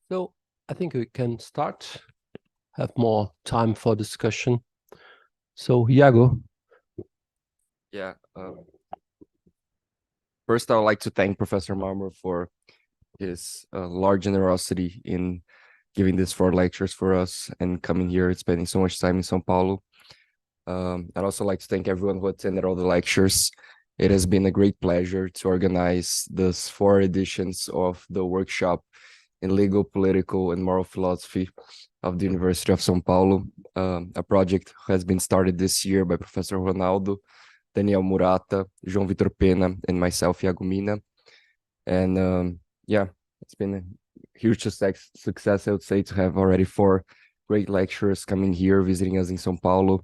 So I think we can start, have more time for discussion. So Iago. Yeah. First, I would like to thank Professor Marmor for his large generosity in giving these 4 lectures for us and coming here and spending so much time in São Paulo. I'd also like to thank everyone who attended all the lectures. It has been a great pleasure to organize these 4 editions of the workshop in legal, political, and moral philosophy of the University of São Paulo. A project has been started this year by Professor Ronaldo, Daniel Murata, João Vitor Pena, and myself, Iago Mina. And yeah, it's been a huge success, I would say, to have already 4 great lecturers coming here, visiting us in São Paulo,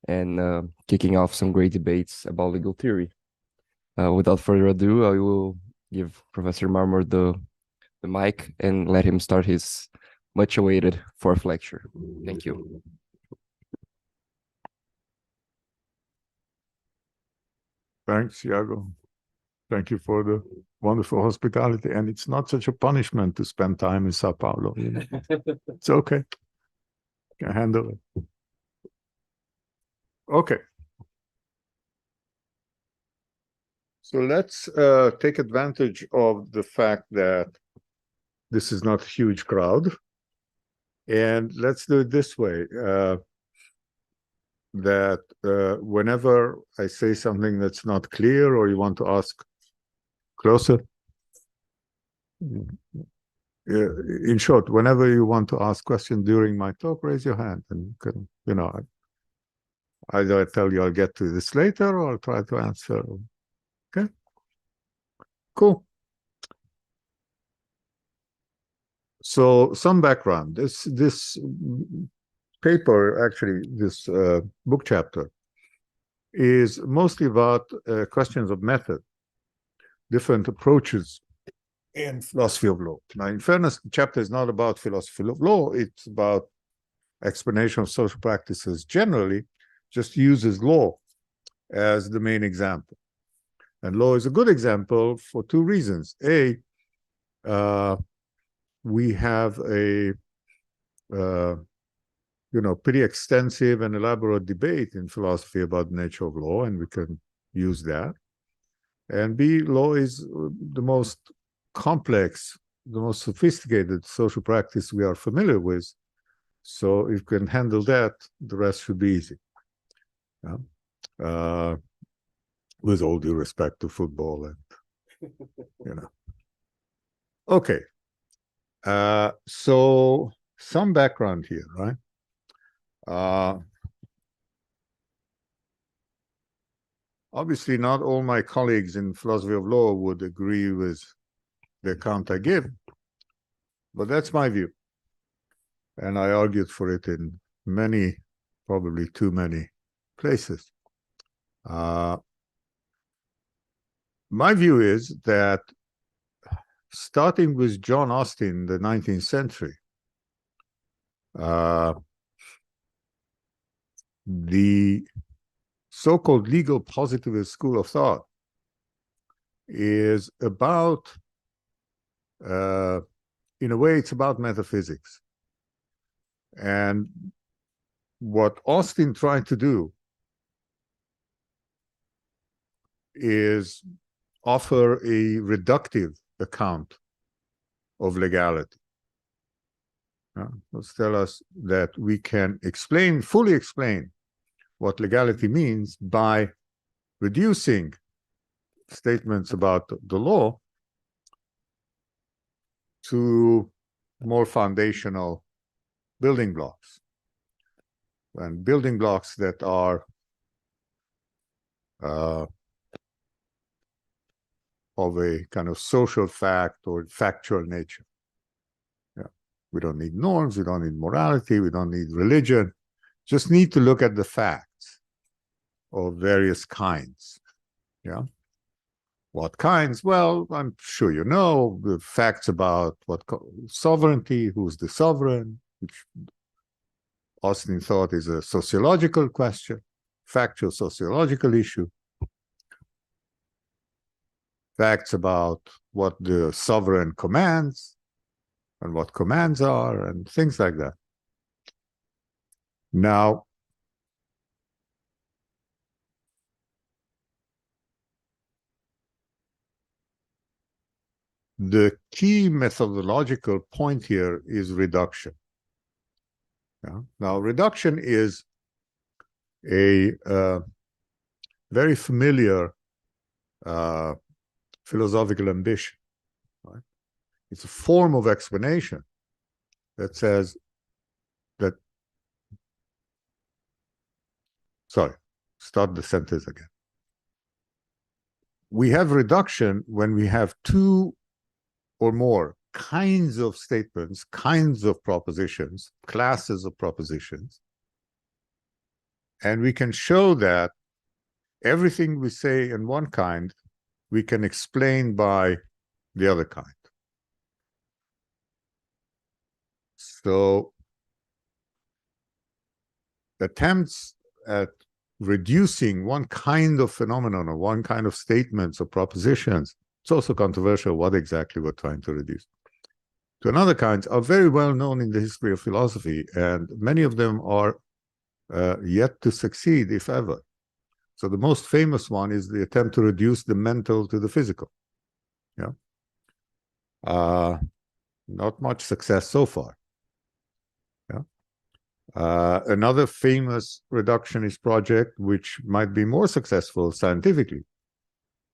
and kicking off some great debates about legal theory. Without further ado, I will give Professor Marmor the mic and let him start his much-awaited 4th lecture. Thank you. Thanks, Iago. Thank you for the wonderful hospitality. And it's not such a punishment to spend time in Sao Paulo. You know? It's okay. Can handle it. Okay. So let's take advantage of the fact that this is not a huge crowd. And let's do it this way. Whenever I say something that's not clear or you want to ask closer, in short, whenever you want to ask questions during my talk, raise your hand and you can, you know, either I tell you I'll get to this later or I'll try to answer. Okay? Cool. So some background. This paper, actually, this book chapter, is mostly about questions of method, different approaches in philosophy of law. Now, in fairness, the chapter is not about philosophy of law. It's about explanation of social practices generally, just uses law as the main example. And law is a good example for 2 reasons. A, we have a pretty extensive and elaborate debate in philosophy about the nature of law, and we can use that. And B, law is the most complex, the most sophisticated social practice we are familiar with. So if we can handle that, the rest should be easy. With all due respect to football and, you know. Okay. So some background here, right? Obviously, not all my colleagues in philosophy of law would agree with the account I give, but that's my view. And I argued for it in many, probably too many places. My view is that starting with John Austin, the 19th century, the so-called legal positivist school of thought is about, in a way, it's about metaphysics. And what Austin tried to do is offer a reductive account of legality. Let's tell us that we can fully explain what legality means by reducing statements about the law to more foundational building blocks. And building blocks that are of a kind of social fact or factual nature. Yeah. We don't need norms, we don't need morality, we don't need religion. Just need to look at the facts of various kinds. Yeah. What kinds? Well, I'm sure you know the facts about what sovereignty, who's the sovereign, which Austin thought is a sociological question, factual sociological issue. Facts about what the sovereign commands, and what commands are, and things like that. Now, the key methodological point here is reduction. Yeah? Now, reduction is a very familiar philosophical ambition. Right? It's a form of explanation that says that, sorry, start the sentence again. We have reduction when we have two or more kinds of statements, kinds of propositions, classes of propositions, and we can show that everything we say in one kind, we can explain by the other kind. So attempts at reducing one kind of phenomenon or one kind of statements or propositions, it's also controversial what exactly we're trying to reduce, to another kind are very well known in the history of philosophy, and many of them are yet to succeed, if ever. So the most famous one is the attempt to reduce the mental to the physical. Yeah. Not much success so far. Yeah. Another famous reductionist project, which might be more successful scientifically,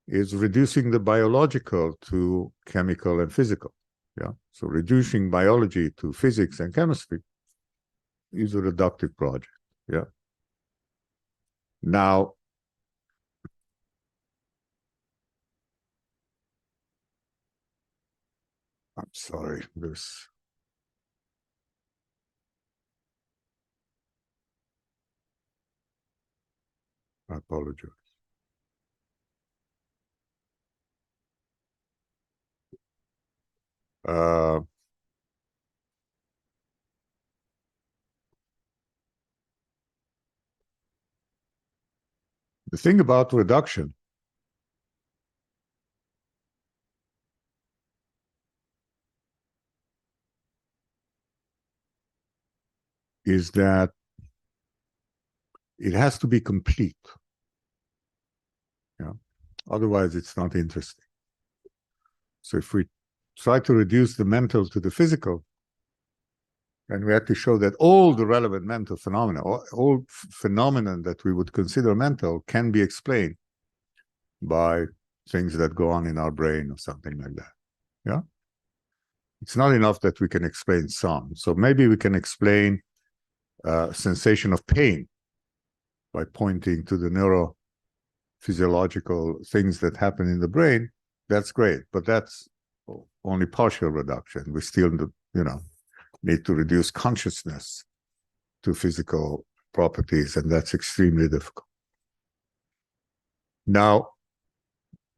is reducing the biological to chemical and physical. Yeah. So reducing biology to physics and chemistry is a reductive project. Yeah. Now, I'm sorry, this. I apologize. The thing about reduction is that it has to be complete. Yeah. Otherwise, it's not interesting. So if we try to reduce the mental to the physical, and we have to show that all the relevant mental phenomena, all phenomena that we would consider mental, can be explained by things that go on in our brain or something like that. Yeah. It's not enough that we can explain some. So maybe we can explain sensation of pain by pointing to the neurophysiological things that happen in the brain. That's great, but that's only partial reduction. We still, need to reduce consciousness to physical properties, and that's extremely difficult. Now,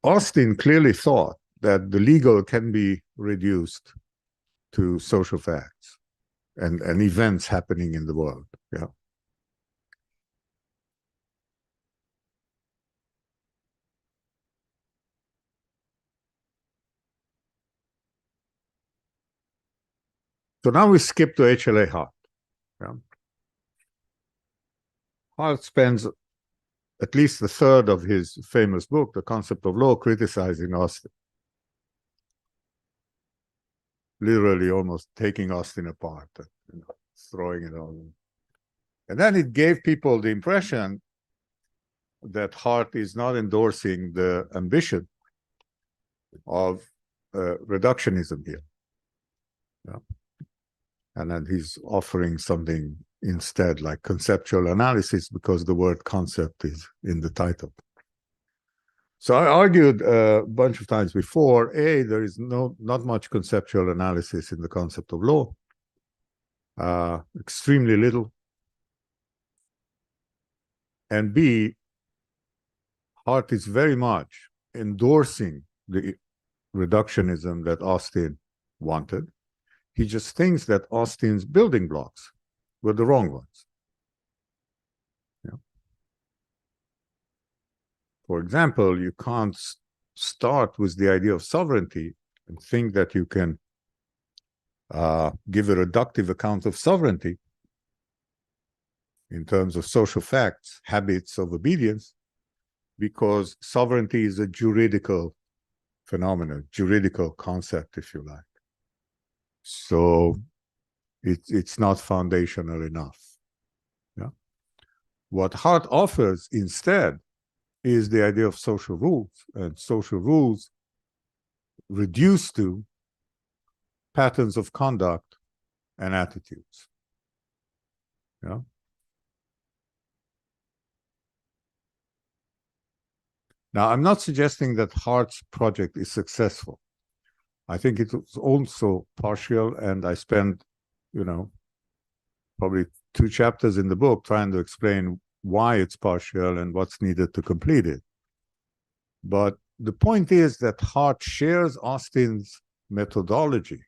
Austin clearly thought that the legal can be reduced to social facts and events happening in the world. Yeah. So now we skip to HLA Hart. Yeah. Hart spends at least a third of his famous book, The Concept of Law, criticizing Austin. Literally almost taking Austin apart, throwing it all. And then it gave people the impression that Hart is not endorsing the ambition of reductionism here. Yeah. And then he's offering something instead, like conceptual analysis, because the word concept is in the title. So I argued a bunch of times before, A, there is not much conceptual analysis in the concept of law, extremely little. And B, Hart is very much endorsing the reductionism that Austin wanted. He just thinks that Austin's building blocks were the wrong ones. Yeah. For example, you can't start with the idea of sovereignty and think that you can give a reductive account of sovereignty in terms of social facts, habits of obedience, because sovereignty is a juridical phenomenon, juridical concept, if you like. So it's not foundational enough. Yeah. What Hart offers instead is the idea of social rules, and social rules reduced to patterns of conduct and attitudes. Yeah. Now, I'm not suggesting that Hart's project is successful. I think it was also partial, and I spent, probably 2 chapters in the book trying to explain why it's partial and what's needed to complete it. But the point is that Hart shares Austin's methodology,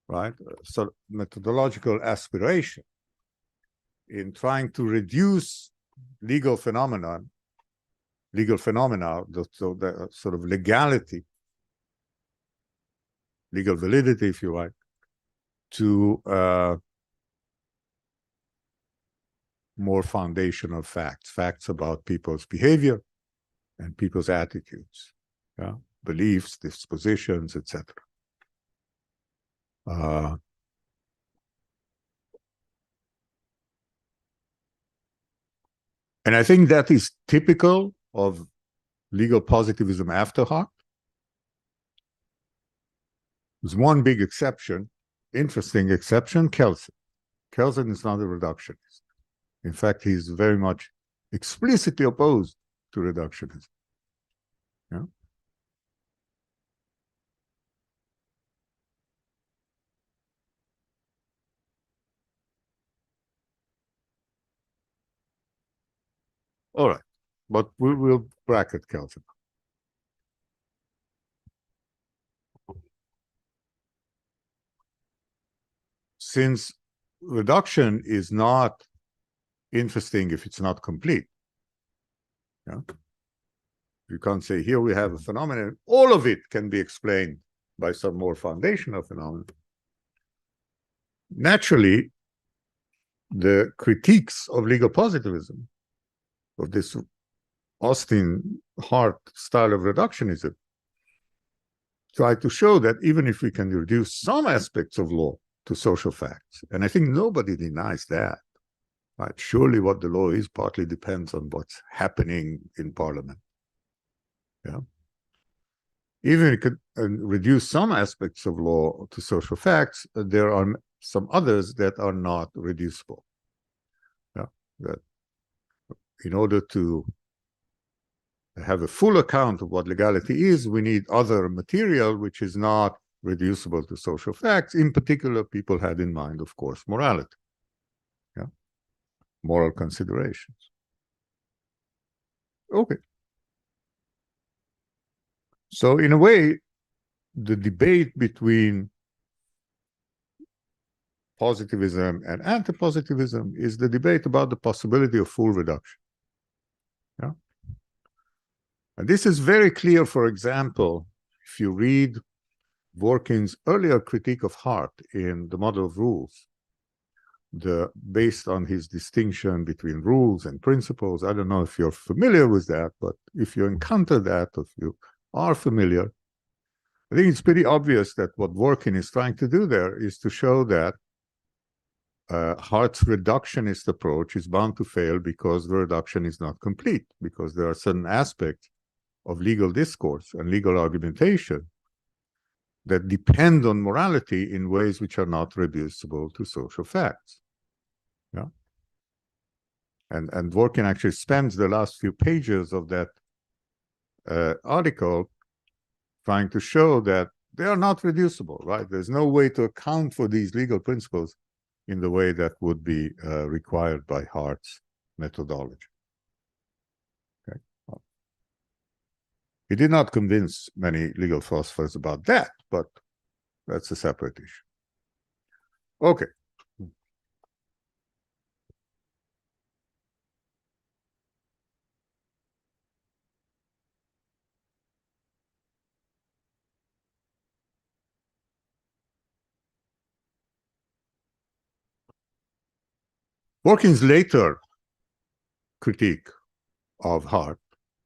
right? So methodological aspiration in trying to reduce legal phenomena, the sort of legality, legal validity, if you like, to more foundational facts about people's behavior and people's attitudes, yeah? Beliefs, dispositions, etc. And I think that is typical of legal positivism after Hart. There's one big exception, interesting exception, Kelsen. Kelsen is not a reductionist. In fact, he's very much explicitly opposed to reductionism. Yeah? All right, but we'll bracket Kelsen. Since reduction is not interesting if it's not complete, yeah? You can't say, here we have a phenomenon, all of it can be explained by some more foundational phenomenon. Naturally, the critiques of legal positivism, of this Austin-Hart style of reductionism, try to show that even if we can reduce some aspects of law to social facts, and I think nobody denies that, right? Surely what the law is partly depends on what's happening in Parliament. Yeah. Even if it could reduce some aspects of law to social facts, there are some others that are not reducible. Yeah. That in order to have a full account of what legality is, we need other material which is not reducible to social facts. In particular, people had in mind, of course, morality. Yeah. Moral considerations. Okay. So in a way, the debate between positivism and anti-positivism is the debate about the possibility of full reduction. Yeah? And this is very clear, for example, if you read Dworkin's earlier critique of Hart in The Model of Rules, based on his distinction between rules and principles. I don't know if you're familiar with that, but if you encounter that, if you are familiar, I think it's pretty obvious that what Dworkin is trying to do there is to show that Hart's reductionist approach is bound to fail because the reduction is not complete, because there are certain aspects of legal discourse and legal argumentation that depend on morality in ways which are not reducible to social facts. Yeah. And Dworkin actually spends the last few pages of that article trying to show that they are not reducible, right? There's no way to account for these legal principles in the way that would be required by Hart's methodology. Okay. Well, he did not convince many legal philosophers about that, but that's a separate issue. Okay. Dworkin's later critique of Hart,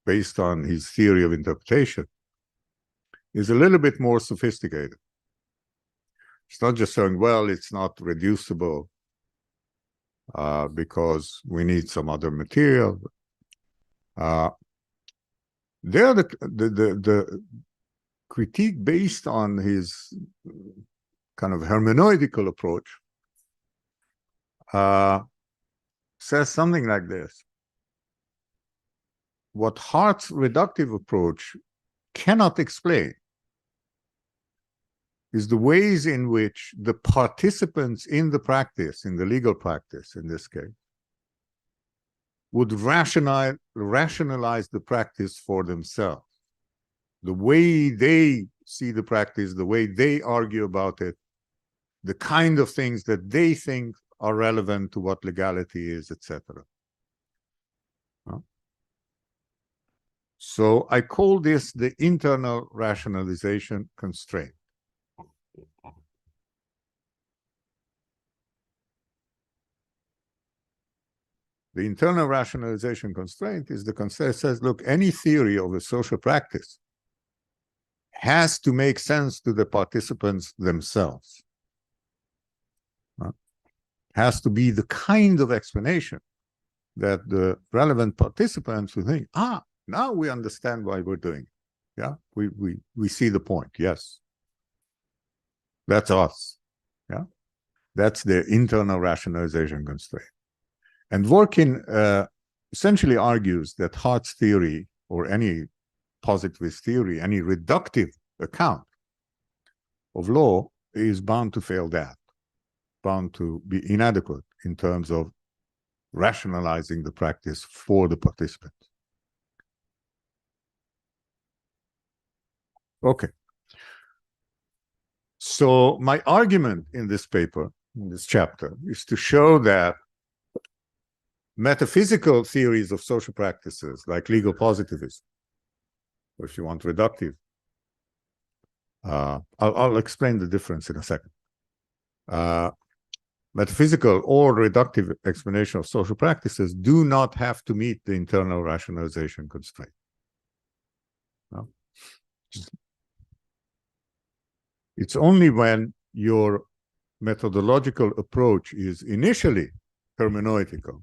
based on his theory of interpretation, is a little bit more sophisticated. It's not just saying, well, it's not reducible because we need some other material. There, the critique based on his kind of hermeneutical approach says something like this. What Hart's reductive approach cannot explain is the ways in which the participants in the practice, in the legal practice in this case, would rationalize the practice for themselves. The way they see the practice, the way they argue about it, the kind of things that they think are relevant to what legality is, etc. So I call this the internal rationalization constraint. The internal rationalization constraint is the constraint that says, look, any theory of a social practice has to make sense to the participants themselves. Has to be the kind of explanation that the relevant participants will think, now we understand why we're doing it. Yeah, we see the point. Yes, that's us. Yeah, that's the internal rationalization constraint. And Dworkin essentially argues that Hart's theory, or any positivist theory, any reductive account of law, is bound to fail that, bound to be inadequate in terms of rationalizing the practice for the participant. Okay. So my argument in this paper, in this chapter, is to show that metaphysical theories of social practices, like legal positivism, or if you want, reductive, I'll explain the difference in a second. Metaphysical or reductive explanation of social practices do not have to meet the internal rationalization constraint. No? It's only when your methodological approach is initially hermeneutical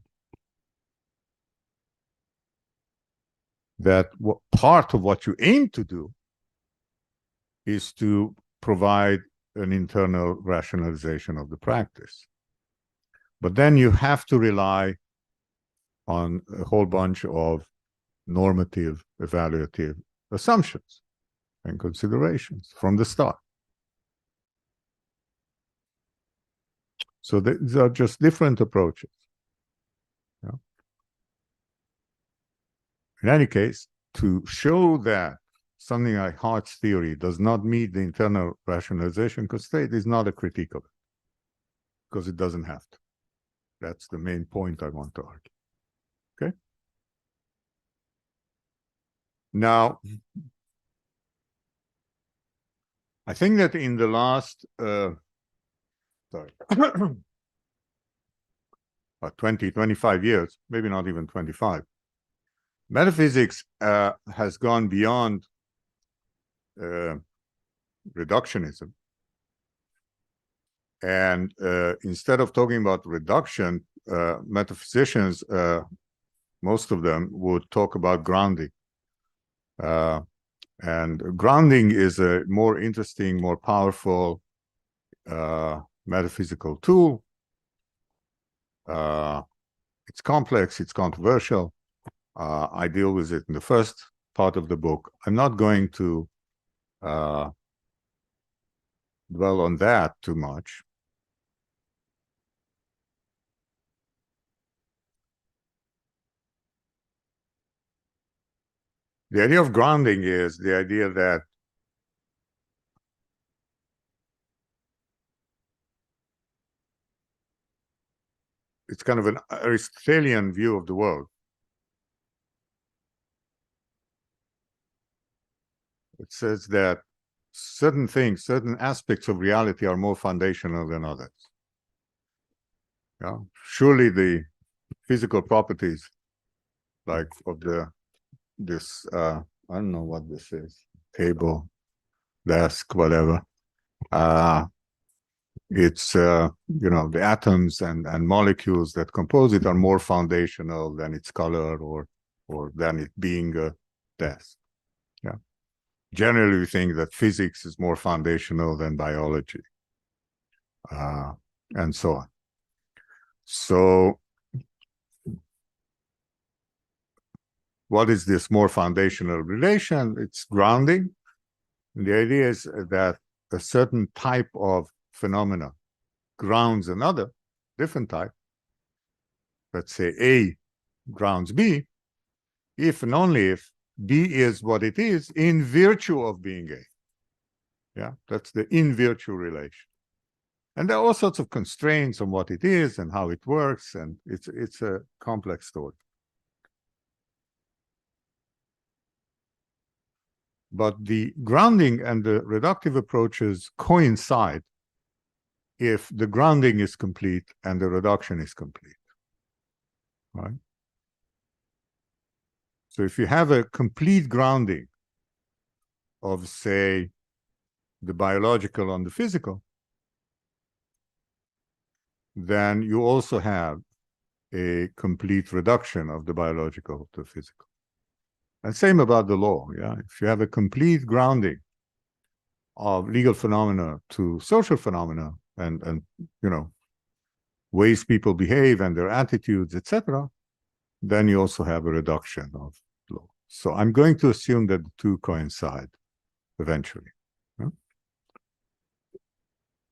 that part of what you aim to do is to provide an internal rationalization of the practice. But then you have to rely on a whole bunch of normative, evaluative assumptions and considerations from the start. So these are just different approaches. Yeah. In any case, to show that something like Hart's theory does not meet the internal rationalization constraint is not a critique of it, because it doesn't have to. That's the main point I want to argue. Okay? Now, I think that in the last 20, 25 years, maybe not even 25, metaphysics has gone beyond reductionism. And instead of talking about reduction, metaphysicians, most of them, would talk about grounding. And grounding is a more interesting, more powerful metaphysical tool. It's complex, it's controversial. I deal with it in the first part of the book. I'm not going to dwell on that too much. The idea of grounding is the idea that it's kind of an Aristotelian view of the world. It says that certain things, certain aspects of reality are more foundational than others. Yeah, surely the physical properties, like of this I don't know what this is, table, desk, whatever. It's the atoms and molecules that compose it are more foundational than its color or than it being a desk. Yeah. Generally, we think that physics is more foundational than biology, and so on. So, what is this more foundational relation? It's grounding. And the idea is that a certain type of phenomena grounds another, different type. Let's say A grounds B, if and only if B is what it is in virtue of being A. Yeah, that's the in virtue relation. And there are all sorts of constraints on what it is and how it works, and it's a complex story. But the grounding and the reductive approaches coincide if the grounding is complete and the reduction is complete. Right? So if you have a complete grounding of, say, the biological on the physical, then you also have a complete reduction of the biological to physical. And same about the law. Yeah, if you have a complete grounding of legal phenomena to social phenomena and ways people behave and their attitudes, etc., then you also have a reduction of law. So I'm going to assume that the two coincide eventually. Yeah?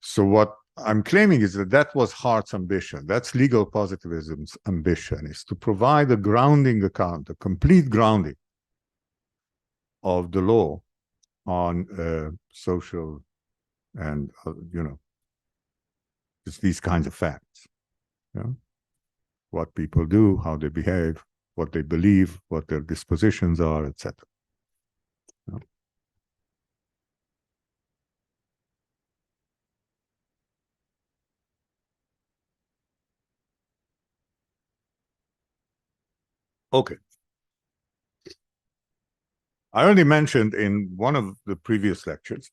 So what I'm claiming is that was Hart's ambition. That's legal positivism's ambition, is to provide a grounding account, a complete grounding of the law on social and, just these kinds of facts. Yeah? What people do, how they behave, what they believe, what their dispositions are, etc. Yeah? Okay. I already mentioned in one of the previous lectures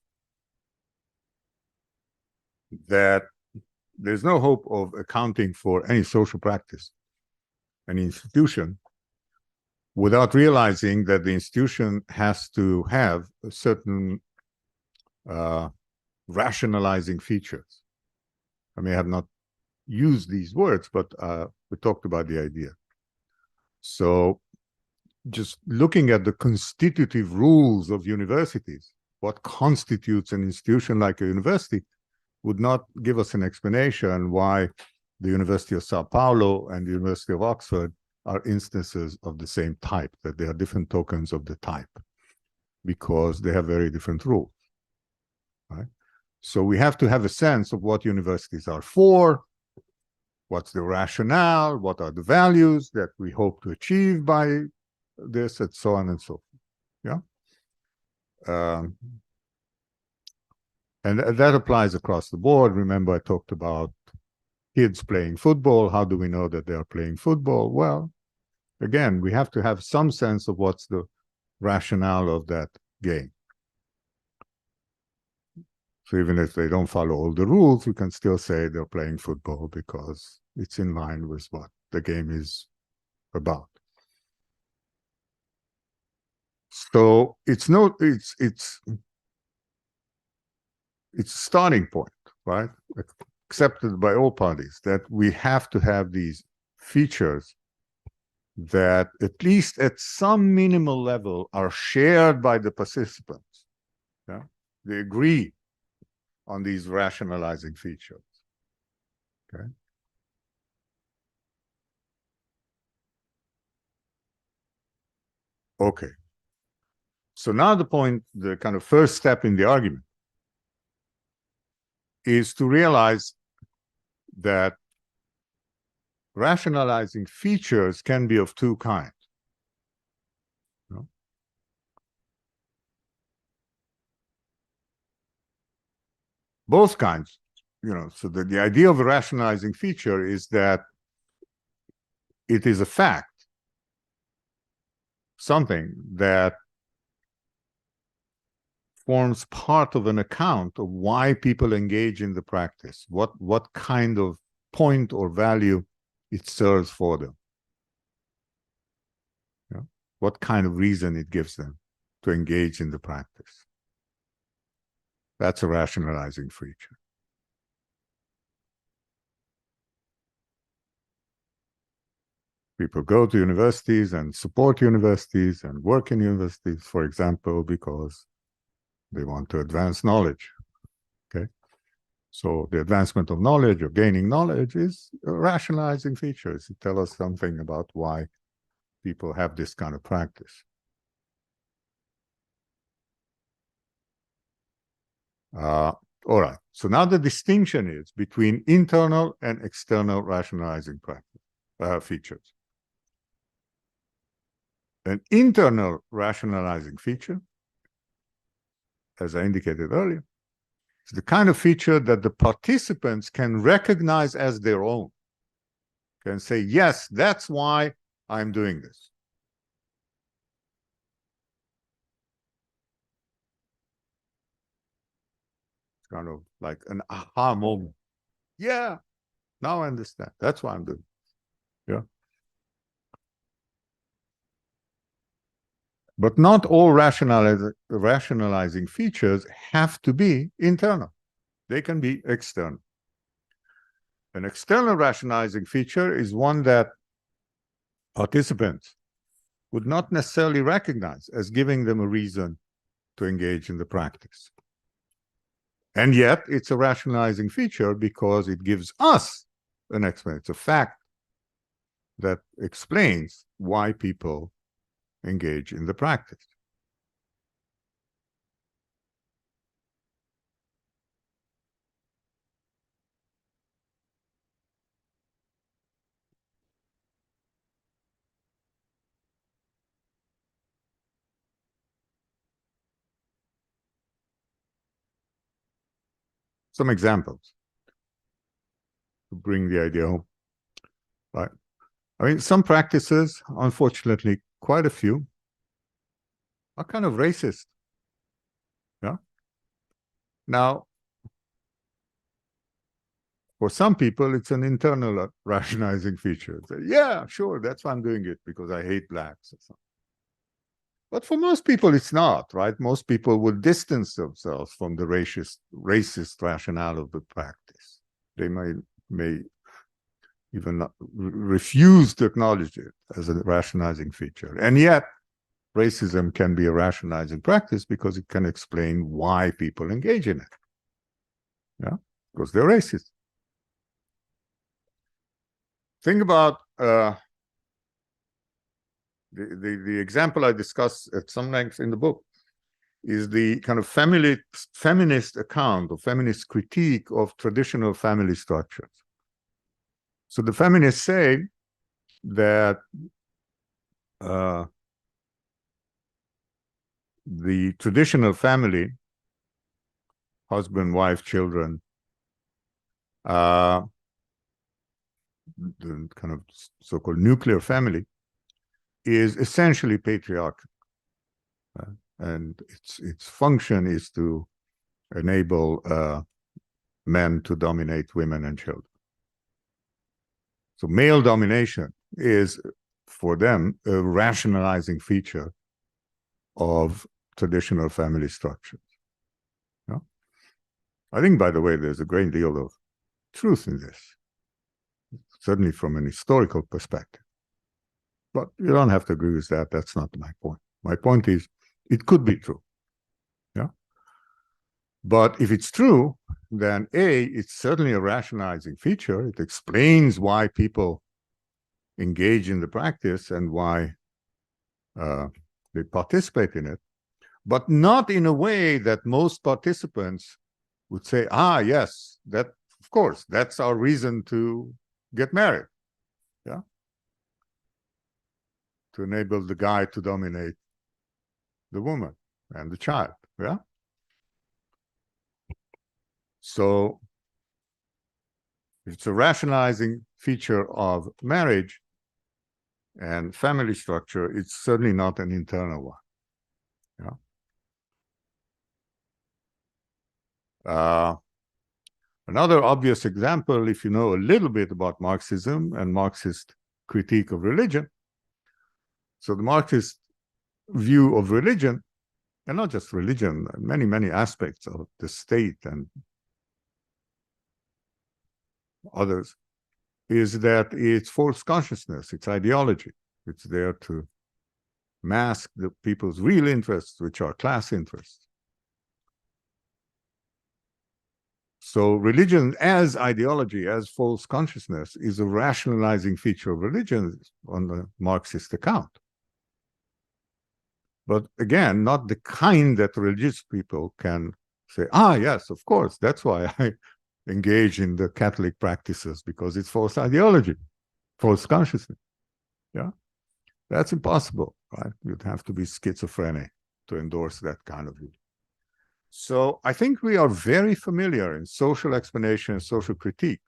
that there's no hope of accounting for any social practice, any institution, without realizing that the institution has to have a certain rationalizing features. I may have not used these words, but we talked about the idea. So just looking at the constitutive rules of universities, what constitutes an institution like a university, would not give us an explanation why the University of Sao Paulo and the University of Oxford are instances of the same type, that they are different tokens of the type, because they have very different rules. Right? So we have to have a sense of what universities are for, what's the rationale, what are the values that we hope to achieve by this, and so on and so forth. Yeah. And that applies across the board. Remember, I talked about kids playing football. How do we know that they are playing football? Well, again, we have to have some sense of what's the rationale of that game. So even if they don't follow all the rules, we can still say they're playing football because it's in line with what the game is about. So it's a starting point, right? Accepted by all parties, that we have to have these features that, at least at some minimal level, are shared by the participants. Yeah? They agree on these rationalizing features. Okay. Okay. So now the kind of first step in the argument is to realize that rationalizing features can be of two kinds. You know? Both kinds so the idea of a rationalizing feature is that it is a fact, something that forms part of an account of why people engage in the practice, what kind of point or value it serves for them, what kind of reason it gives them to engage in the practice. That's a rationalizing feature. People go to universities and support universities and work in universities, for example, because they want to advance knowledge. Okay? So the advancement of knowledge or gaining knowledge is a rationalizing features. It tells us something about why people have this kind of practice. All right. So now the distinction is between internal and external rationalizing practice features. An internal rationalizing feature, as I indicated earlier, is the kind of feature that the participants can recognize as their own, can say, yes, that's why I'm doing this. It's kind of like an aha moment. Yeah, now I understand. That's why I'm doing it. Yeah. But not all rationalizing features have to be internal. They can be external. An external rationalizing feature is one that participants would not necessarily recognize as giving them a reason to engage in the practice. And yet, it's a rationalizing feature because it gives us an explanation. It's a fact that explains why people engage in the practice. Some examples to bring the idea home. Right. I mean, some practices, unfortunately, quite a few, are kind of racist. Yeah. Now, for some people, it's an internal rationalizing feature. Say, yeah, sure, that's why I'm doing it, because I hate blacks or something. But for most people, it's not, right? Most people will distance themselves from the racist rationale of the practice. They may even refuse to acknowledge it as a rationalizing feature. And yet, racism can be a rationalizing practice because it can explain why people engage in it. Yeah, because they're racist. Think about the example I discuss at some length in the book is the kind of feminist account or feminist critique of traditional family structures. So the feminists say that the traditional family, husband, wife, children, the kind of so-called nuclear family, is essentially patriarchal. And its function is to enable men to dominate women and children. So male domination is, for them, a rationalizing feature of traditional family structures. Yeah? I think, by the way, there's a great deal of truth in this, certainly from an historical perspective. But you don't have to agree with that. That's not my point. My point is, it could be true. Yeah. But if it's true, then A, it's certainly a rationalizing feature. It explains why people engage in the practice and why they participate in it, but not in a way that most participants would say, ah, yes, that, of course, that's our reason to get married. Yeah. To enable the guy to dominate the woman and the child. Yeah. So If it's a rationalizing feature of marriage and family structure, it's certainly not an internal one. Another obvious example, if you know a little bit about Marxism and Marxist critique of religion, so the Marxist view of religion, and not just religion, many, many aspects of the state and others, is that it's false consciousness, it's ideology. It's there to mask the people's real interests, which are class interests. So religion as ideology, as false consciousness, is a rationalizing feature of religion on the Marxist account. But again, not the kind that religious people can say, yes, of course, that's why I engage in the Catholic practices, because it's false ideology, false consciousness. Yeah, that's impossible, right? You'd have to be schizophrenic to endorse that kind of view. So I think we are very familiar in social explanation and social critique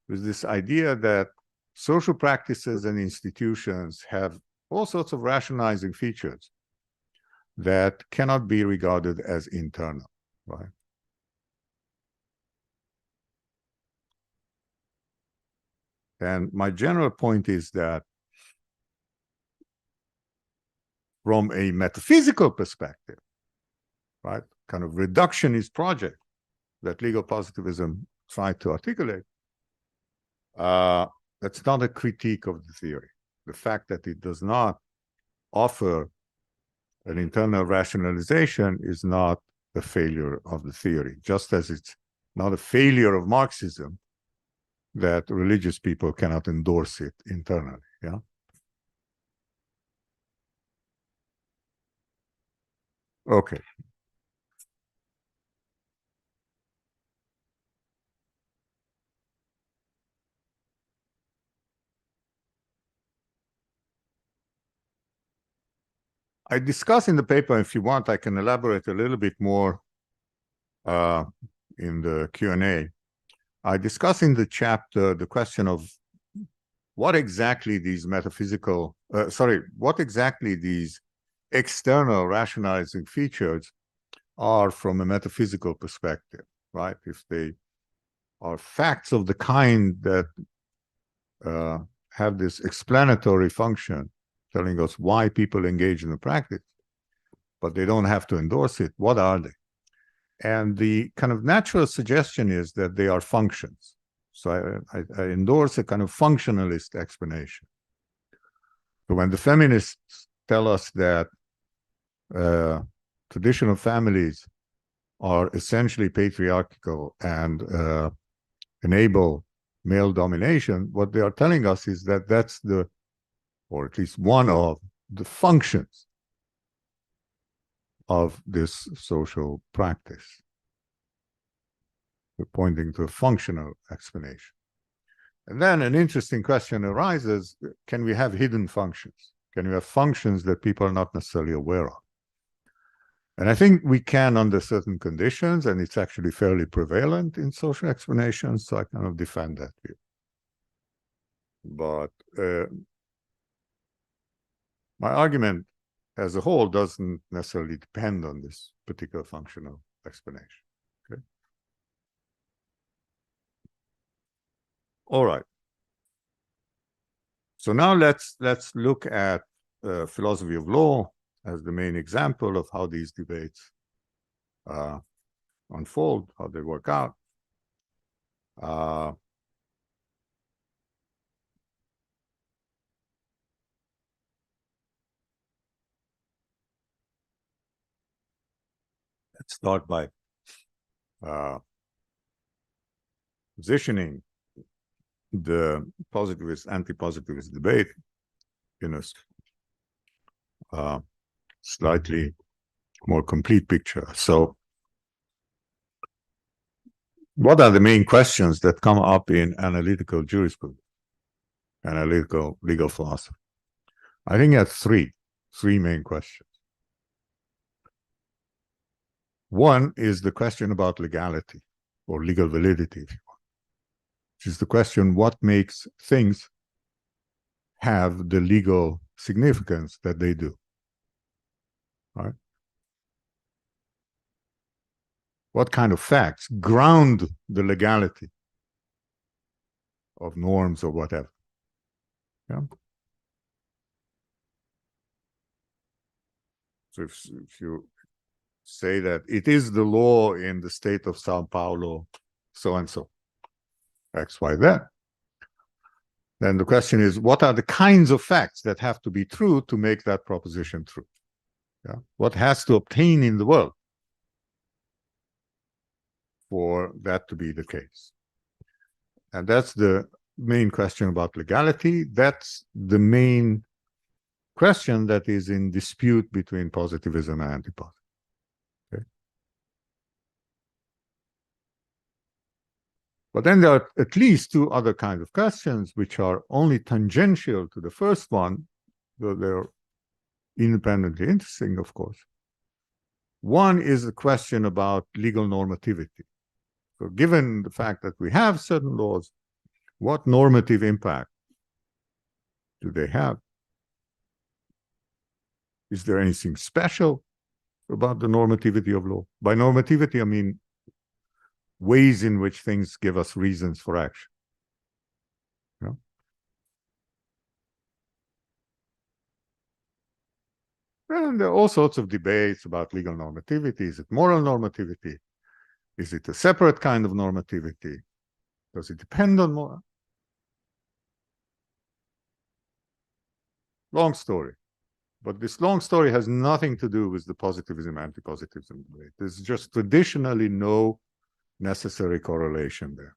with this idea that social practices and institutions have all sorts of rationalizing features that cannot be regarded as internal, right? And my general point is that from a metaphysical perspective, right, kind of reductionist project that legal positivism tried to articulate, that's not a critique of the theory. The fact that it does not offer an internal rationalization is not a failure of the theory, just as it's not a failure of Marxism that religious people cannot endorse it internally. Yeah. Okay. I discuss in the paper, if you want, I can elaborate a little bit more in the Q&A. I discuss in the chapter the question of what exactly these what exactly these external rationalizing features are from a metaphysical perspective, right? If they are facts of the kind that have this explanatory function, telling us why people engage in the practice, but they don't have to endorse it, what are they? And the kind of natural suggestion is that they are functions. So I endorse a kind of functionalist explanation. So when the feminists tell us that traditional families are essentially patriarchal and enable male domination, what they are telling us is that that's the, or at least one of the functions of this social practice. We're pointing to a functional explanation. And then an interesting question arises, can we have hidden functions? Can we have functions that people are not necessarily aware of? And I think we can under certain conditions, and it's actually fairly prevalent in social explanations, so I kind of defend that view. But my argument as a whole doesn't necessarily depend on this particular functional explanation. Okay. All right. So now let's look at philosophy of law as the main example of how these debates unfold, how they work out. Let's start by positioning the positivist, anti-positivist debate in a slightly more complete picture. So what are the main questions that come up in analytical jurisprudence, analytical legal philosophy? I think there are three main questions. One is the question about legality or legal validity, if you want. which is the question, what makes things have the legal significance that they do? Right? What kind of facts ground the legality of norms or whatever? Yeah. So if you say that it is the law in the state of Sao Paulo, so and so, X, Y, Z, then the question is, what are the kinds of facts that have to be true to make that proposition true? Yeah? What has to obtain in the world for that to be the case? And that's the main question about legality. That's the main question that is in dispute between positivism and anti-positivism. Okay? But then there are at least two other kinds of questions which are only tangential to the first one, though they're independently interesting, of course. One is the question about legal normativity. So given the fact that we have certain laws, what normative impact do they have? Is there anything special about the normativity of law? By normativity, I mean ways in which things give us reasons for action. Yeah? And there are all sorts of debates about legal normativity. Is it moral normativity? Is it a separate kind of normativity? Does it depend on moral? Long story. But this long story has nothing to do with the positivism, anti-positivism debate. There's just traditionally no necessary correlation there.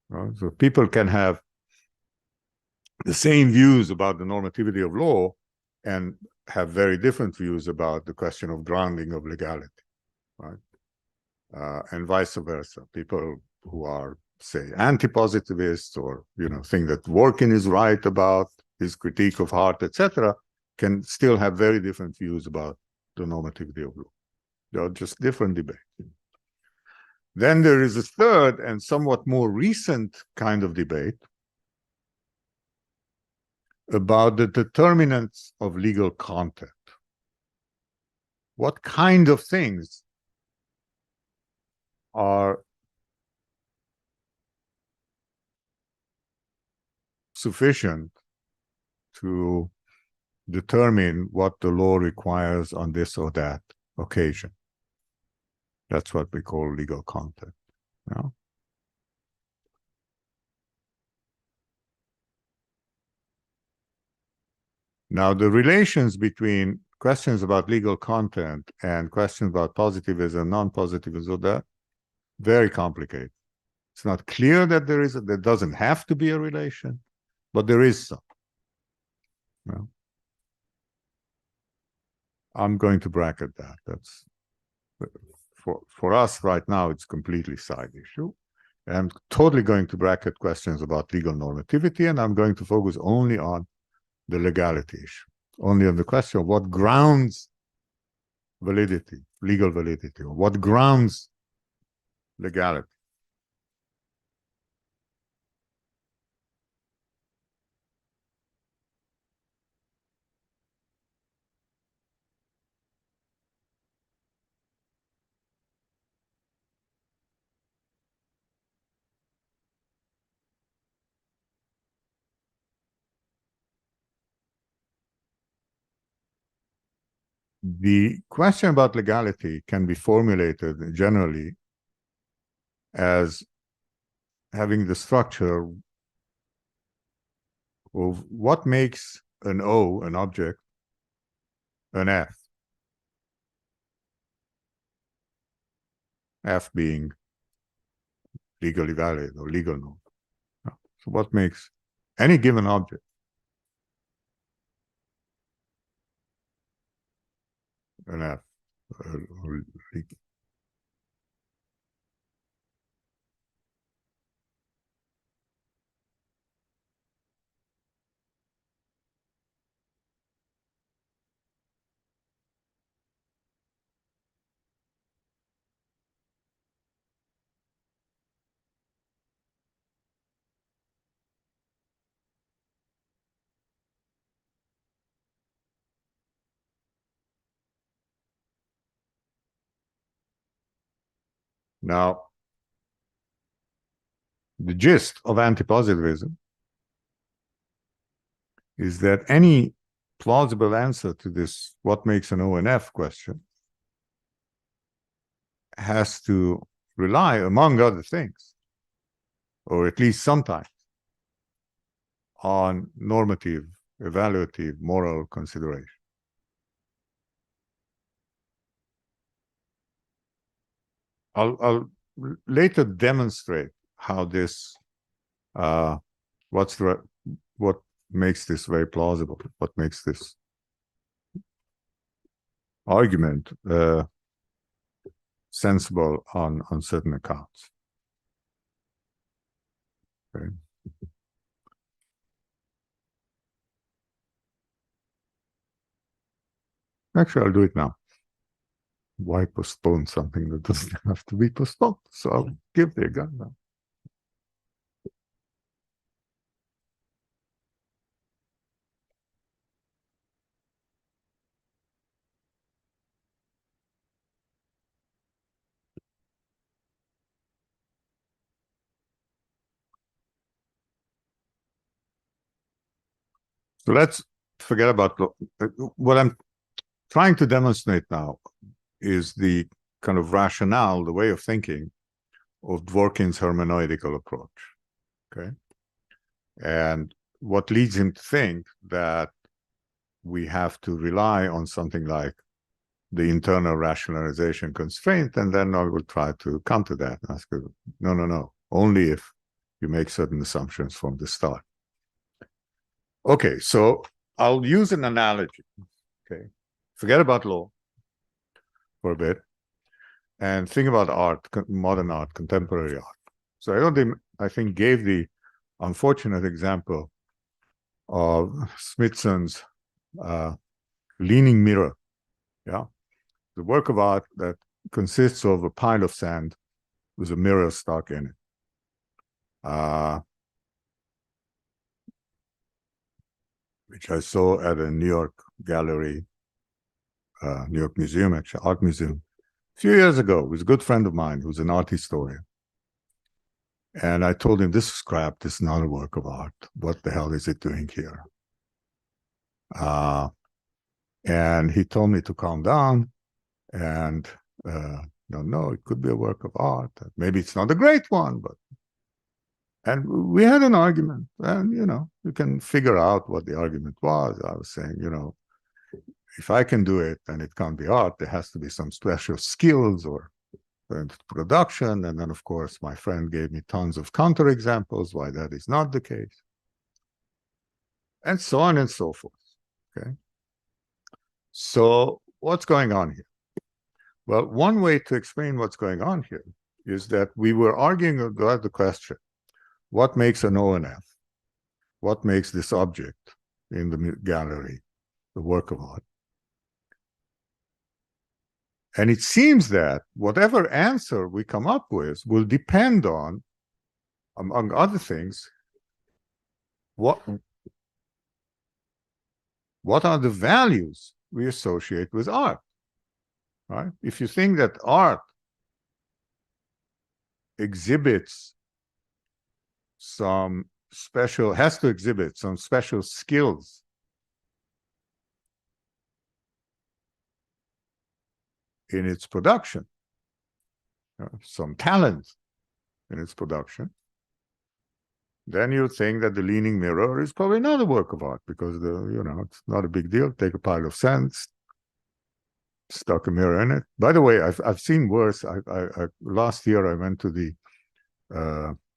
Right? So people can have the same views about the normativity of law and have very different views about the question of grounding of legality, right? And vice versa. People who are, say, anti-positivists or, think that Dworkin is right about his critique of Hart, etc., can still have very different views about the normativity of law. They are just different debates. Then there is a third and somewhat more recent kind of debate about the determinants of legal content. What kind of things are sufficient to determine what the law requires on this or that occasion? That's what we call legal content. Yeah? Now, the relations between questions about legal content and questions about positivism, non-positivism, that very complicated. It's not clear that there doesn't have to be a relation, but there is some. Yeah? I'm going to bracket that. That's for us right now, it's completely side issue. I'm totally going to bracket questions about legal normativity, and I'm going to focus only on the legality issue, only on the question of what grounds validity, legal validity, or what grounds legality. The question about legality can be formulated generally as having the structure of what makes an O, an object, an F. F being legally valid or legal norm. So what makes any given object an F? Now, the gist of anti-positivism is that any plausible answer to this what makes an ONF question has to rely, among other things, or at least sometimes, on normative, evaluative, moral consideration. I'll later demonstrate how this, what makes this very plausible, what makes this argument sensible on certain accounts. Okay. Actually, I'll do it now. Why postpone something that doesn't have to be postponed? So I'll give the gun now. So let's forget about what I'm trying to demonstrate now is the kind of rationale, the way of thinking of Dworkin's hermeneutical approach. Okay. And what leads him to think that we have to rely on something like the internal rationalization constraint, and then I will try to counter that and ask you, no, only if you make certain assumptions from the start. Okay, so I'll use an analogy. Okay, forget about law for a bit and think about art, modern art, contemporary art. So I think gave the unfortunate example of Smithson's Leaning Mirror. Yeah, the work of art that consists of a pile of sand with a mirror stuck in it, which I saw at a New York gallery, New York Museum, actually, art museum, a few years ago with a good friend of mine who's an art historian. And I told him, this is crap, this is not a work of art. What the hell is it doing here? And he told me to calm down and no, it could be a work of art. Maybe it's not a great one, but. And we had an argument, and, you can figure out what the argument was. I was saying, if I can do it, then it can't be art. There has to be some special skills or production. And then, of course, my friend gave me tons of counterexamples why that is not the case. And so on and so forth, okay? So what's going on here? Well, one way to explain what's going on here is that we were arguing about the question, what makes an ONF? What makes this object in the gallery the work of art? And it seems that whatever answer we come up with will depend on, among other things, what are the values we associate with art, right? If you think that art exhibits has to exhibit some special skills in its production, some talent in its production, then you think that the Leaning Mirror is probably not a work of art because it's not a big deal. Take a pile of sand, stuck a mirror in it. By the way, I've seen worse. Last year I went to the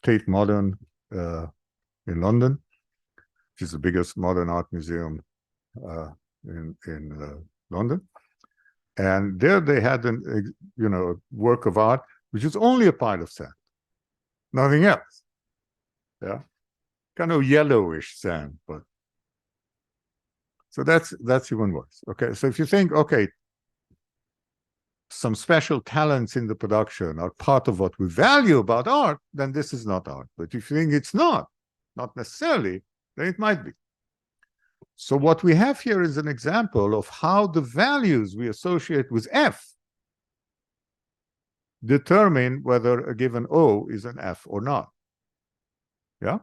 Tate Modern in London, which is the biggest modern art museum in London. And there they had a work of art, which is only a pile of sand, nothing else. Yeah, kind of yellowish sand, but so that's even worse. Okay, so if you think, okay, some special talents in the production are part of what we value about art, then this is not art. But if you think it's not necessarily, then it might be. So what we have here is an example of how the values we associate with F determine whether a given O is an F or not. Yeah?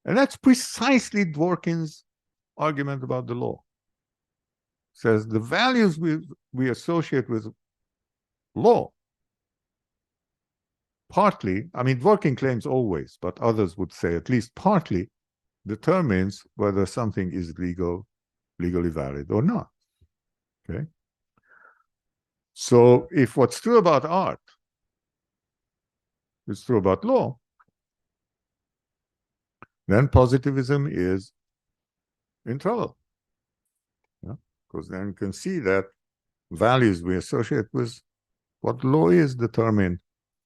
And that's precisely Dworkin's argument about the law. It says the values we associate with law, partly, I mean, Dworkin claims always, but others would say at least partly, determines whether something is legally valid or not. Okay? So if what's true about art is true about law, then positivism is in trouble. Yeah? Because then you can see that values we associate with what law is determine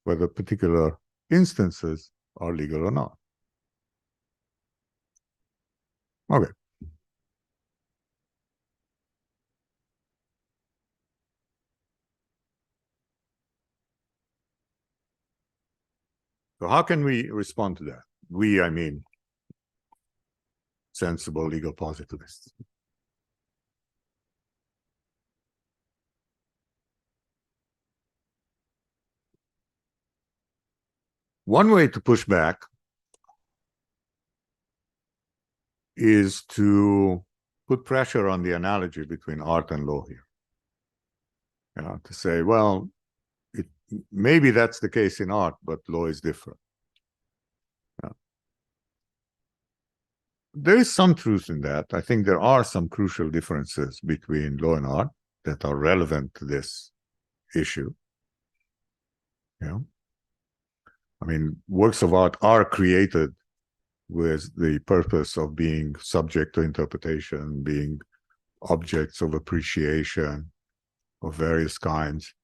whether particular instances are legal or not. Okay. So how can we respond to that? We, I mean, sensible legal positivists. One way to push back is to put pressure on the analogy between art and law here. You know, to say, well, maybe that's the case in art, but law is different. Yeah. There is some truth in that. I think there are some crucial differences between law and art that are relevant to this issue. You know? I mean, works of art are created with the purpose of being subject to interpretation, being objects of appreciation of various kinds.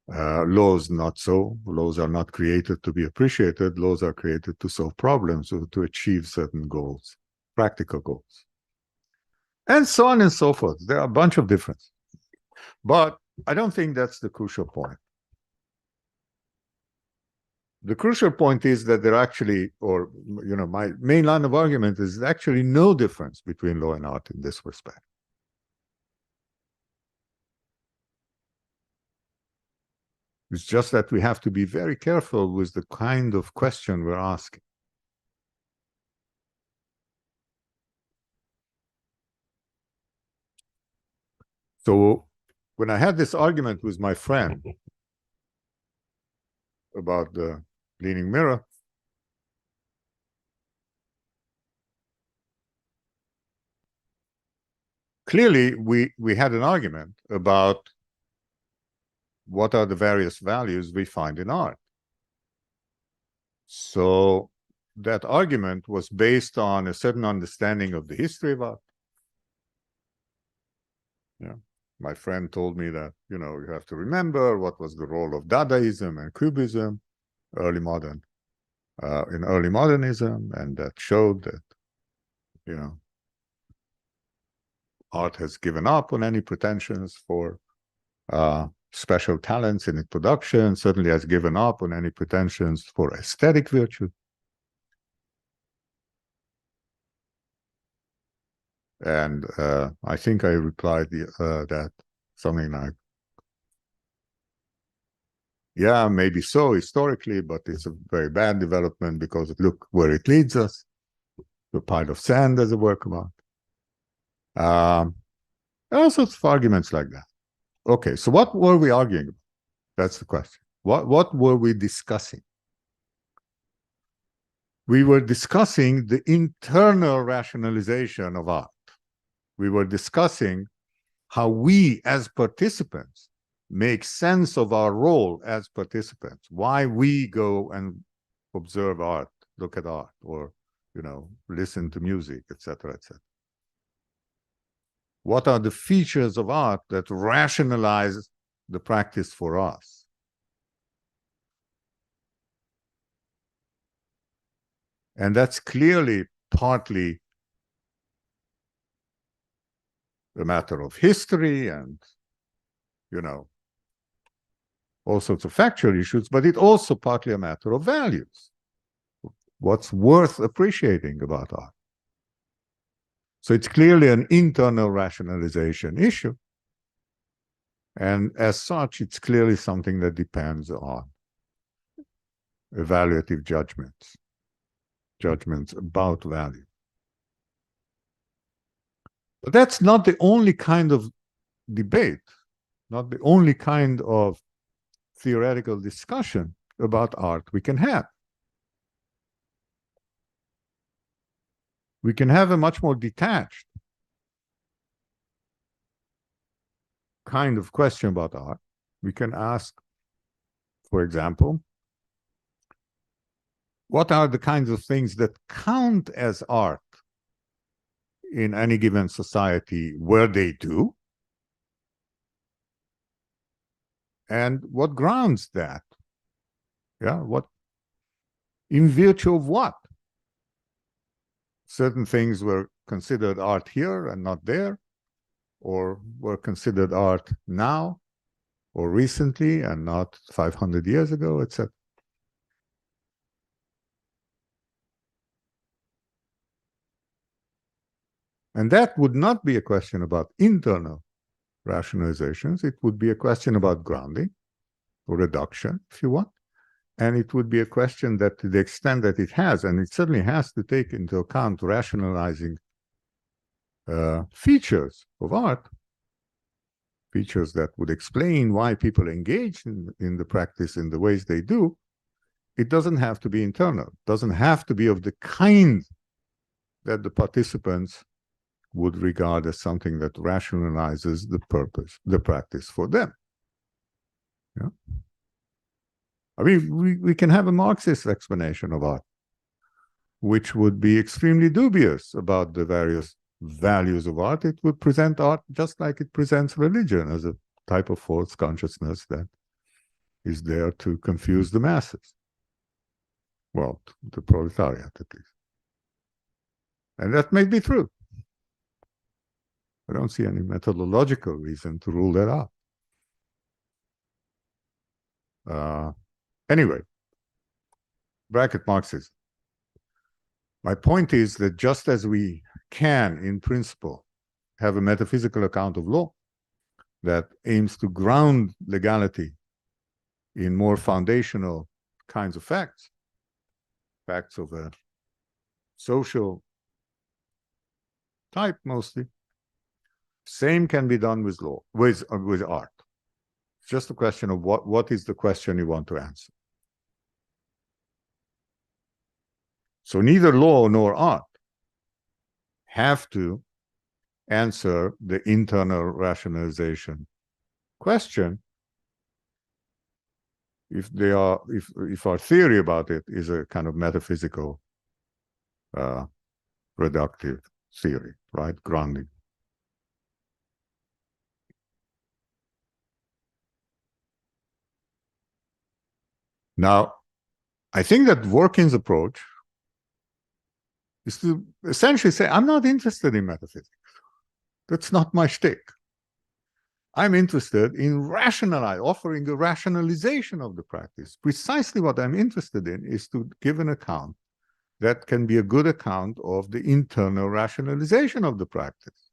Laws not so. Laws are not created to be appreciated. Laws are created to solve problems or to achieve certain goals, practical goals. And so on and so forth. There are a bunch of differences. But I don't think that's the crucial point. The crucial point is that there actually, or, you know, my main line of argument is actually no difference between law and art in this respect. It's just that we have to be very careful with the kind of question we're asking. So when I had this argument with my friend about the leaning mirror, clearly we had an argument about what are the various values we find in art. So that argument was based on a certain understanding of the history of art. Yeah. My friend told me that, you know, you have to remember what was the role of Dadaism and Cubism, early modern, in early modernism, and that showed that, you know, art has given up on any pretensions for special talents in its production, certainly has given up on any pretensions for aesthetic virtue. And I think I replied that something like, yeah, maybe so historically, but it's a very bad development because look where it leads us. The pile of sand as a work of art. All sorts of arguments like that. Okay, so what were we arguing about? That's the question. What were we discussing? We were discussing the internal rationalization of art. We were discussing how we as participants make sense of our role as participants, why we go and observe art, look at art, or, you know, listen to music, etc., etc. What are the features of art that rationalize the practice for us? And that's clearly partly a matter of history and, you know, all sorts of factual issues, but it's also partly a matter of values. What's worth appreciating about art? So it's clearly an internal rationalization issue. And as such, it's clearly something that depends on evaluative judgments about value. But that's not the only kind of debate, not the only kind of theoretical discussion about art we can have. We can have a much more detached kind of question about art. We can ask, for example, what are the kinds of things that count as art in any given society where they do? And what grounds that? Yeah, what, in virtue of what? Certain things were considered art here and not there, or were considered art now or recently and not 500 years ago, etc. And that would not be a question about internal rationalizations. It would be a question about grounding or reduction, if you want. And it would be a question that, to the extent that it has, and it certainly has to take into account rationalizing features of art, features that would explain why people engage in the practice in the ways they do, it doesn't have to be internal. It doesn't have to be of the kind that the participants would regard as something that rationalizes the practice for them. Yeah? I mean, we can have a Marxist explanation of art, which would be extremely dubious about the various values of art. It would present art just like it presents religion, as a type of false consciousness that is there to confuse the masses. Well, the proletariat, at least. And that may be true. I don't see any methodological reason to rule that out. Anyway, bracket Marxism. My point is that just as we can, in principle, have a metaphysical account of law that aims to ground legality in more foundational kinds of facts, facts of a social type mostly, same can be done with law, with art. It's just a question of what is the question you want to answer. So neither law nor art have to answer the internal rationalization question if our theory about it is a kind of metaphysical reductive theory, right? Grounding. Now, I think that Dworkin's approach is to essentially say, I'm not interested in metaphysics. That's not my shtick. I'm interested in offering a rationalization of the practice. Precisely what I'm interested in is to give an account that can be a good account of the internal rationalization of the practice.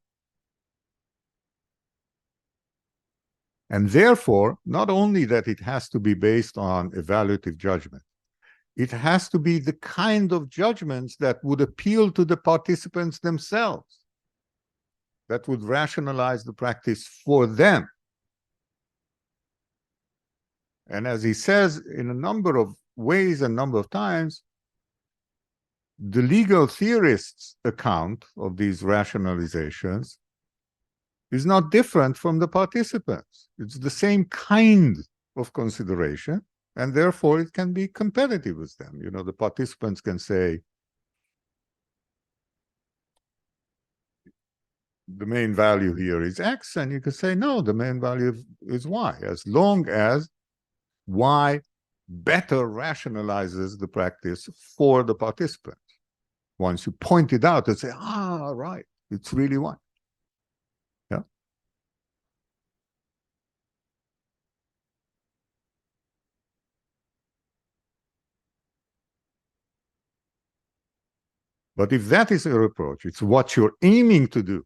And therefore, not only that it has to be based on evaluative judgment, it has to be the kind of judgments that would appeal to the participants themselves, that would rationalize the practice for them. And as he says in a number of ways and number of times, the legal theorist's account of these rationalizations is not different from the participants. It's the same kind of consideration, and therefore it can be competitive with them. You know, the participants can say, the main value here is X, and you can say, no, the main value is Y, as long as Y better rationalizes the practice for the participant. Once you point it out and say, right, it's really Y. Yeah. But if that is your approach, it's what you're aiming to do.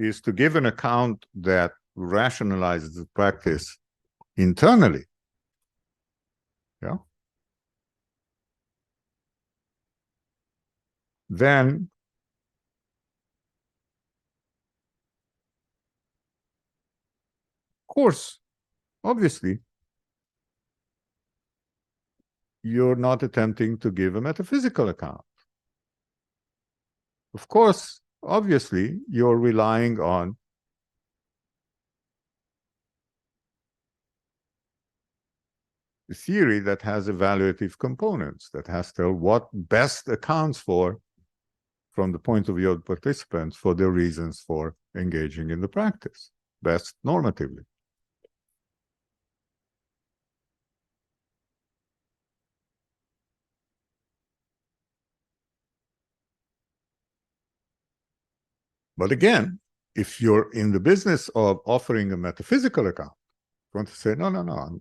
is to give an account that rationalizes the practice internally. Yeah. Then of course, obviously, you're not attempting to give a metaphysical account. Of course, obviously, you're relying on a theory that has evaluative components, that has to tell what best accounts for, from the point of view of participants, for their reasons for engaging in the practice, best normatively. But again, if you're in the business of offering a metaphysical account, you want to say, no, no, no.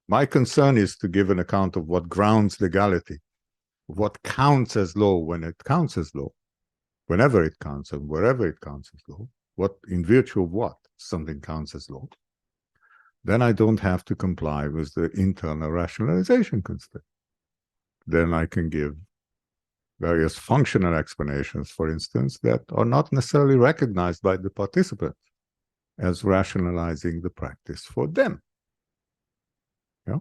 My concern is to give an account of what grounds legality, what counts as law when it counts as law, whenever it counts and wherever it counts as law, what, in virtue of what something counts as law. Then I don't have to comply with the internal rationalization constraint. Then I can give various functional explanations, for instance, that are not necessarily recognized by the participants as rationalizing the practice for them. Yeah.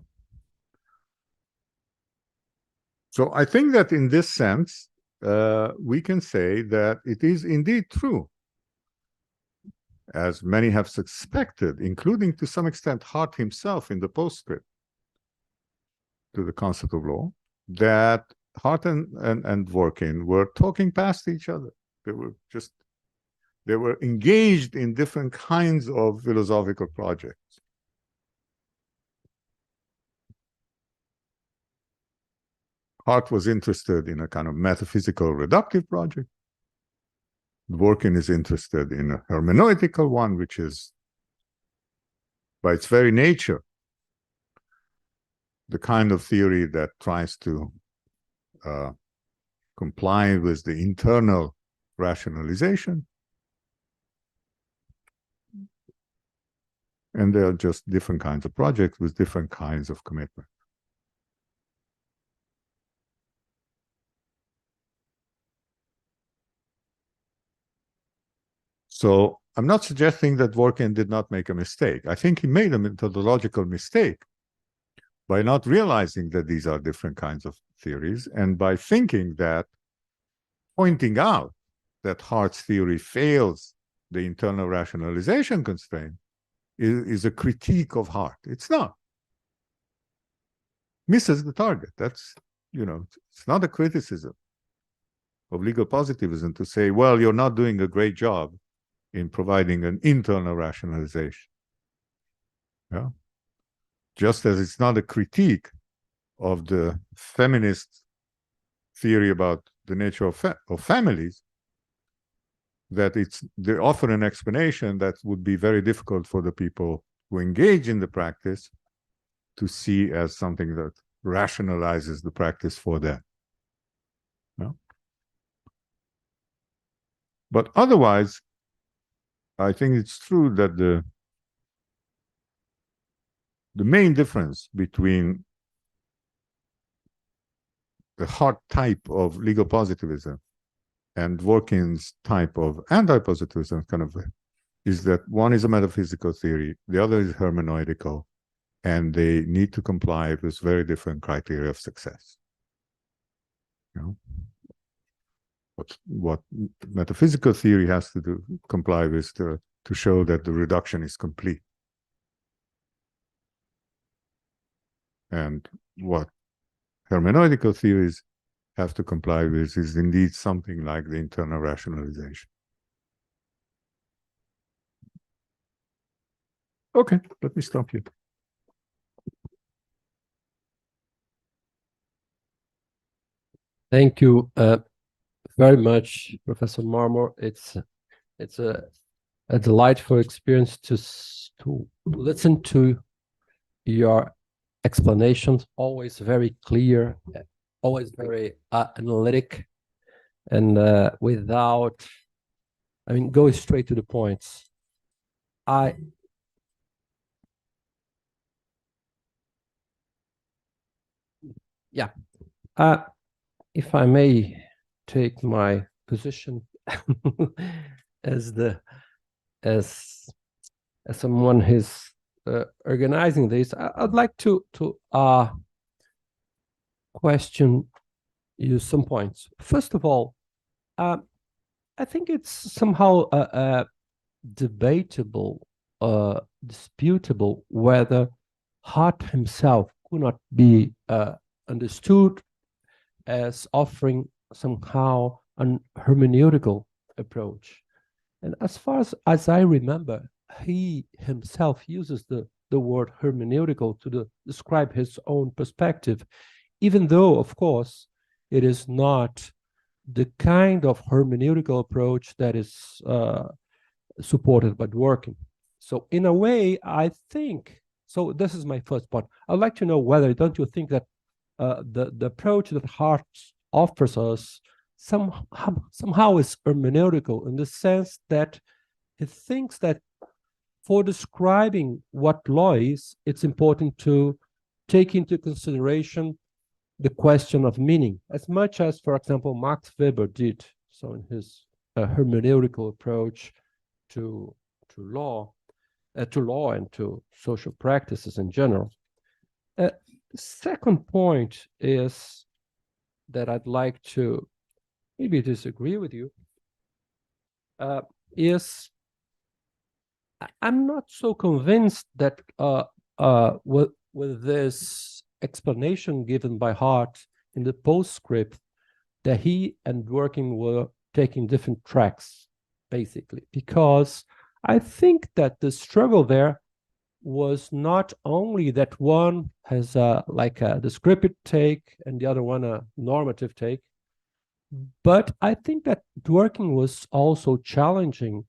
So I think that in this sense, we can say that it is indeed true, as many have suspected, including to some extent Hart himself in the postscript to the concept of law, that Hart and Dworkin were talking past each other. They were engaged in different kinds of philosophical projects. Hart was interested in a kind of metaphysical reductive project. Dworkin is interested in a hermeneutical one, which is, by its very nature, the kind of theory that tries to comply with the internal rationalization. And they are just different kinds of projects with different kinds of commitment. So I'm not suggesting that Dworkin did not make a mistake. I think he made a methodological mistake by not realizing that these are different kinds of theories, and by thinking that pointing out that Hart's theory fails the internal rationalization constraint is a critique of Hart. It's not. Misses the target. That's, it's not a criticism of legal positivism to say, well, you're not doing a great job in providing an internal rationalization. Yeah. Just as it's not a critique of the feminist theory about the nature of families, that they offer an explanation that would be very difficult for the people who engage in the practice to see as something that rationalizes the practice for them. Yeah? But otherwise, I think it's true that the main difference between the Hart type of legal positivism and Dworkin's type of anti-positivism is that one is a metaphysical theory, the other is hermeneutical, and they need to comply with very different criteria of success. What metaphysical theory has to comply with to show that the reduction is complete. And what hermeneutical theories have to comply with is indeed something like the internal rationalization. Okay, let me stop here. Thank you very much, Professor Marmor. It's a delightful experience to listen to your explanations, always very clear, always very analytic, And without, I mean, going straight to the points, yeah, if I may take my position as as someone who's organizing this, I'd like to question you some points. First of all, I think it's somehow debatable, disputable whether Hart himself could not be understood as offering somehow an hermeneutical approach. And as far as I remember, he himself uses the word hermeneutical to describe his own perspective, even though, of course, it is not the kind of hermeneutical approach that is supported by Dworkin. So in a way, I think, so this is my first point. I'd like to know whether, don't you think that the approach that Hart offers us somehow is hermeneutical in the sense that he thinks that for describing what law is, it's important to take into consideration the question of meaning, as much as, for example, Max Weber did so in his hermeneutical approach to law and to social practices in general. Second point is that I'd like to maybe disagree with you, is I'm not so convinced that with this explanation given by Hart in the postscript that he and Dworkin were taking different tracks, basically, because I think that the struggle there was not only that one has like a descriptive take and the other one a normative take, but I think that Dworkin was also challenging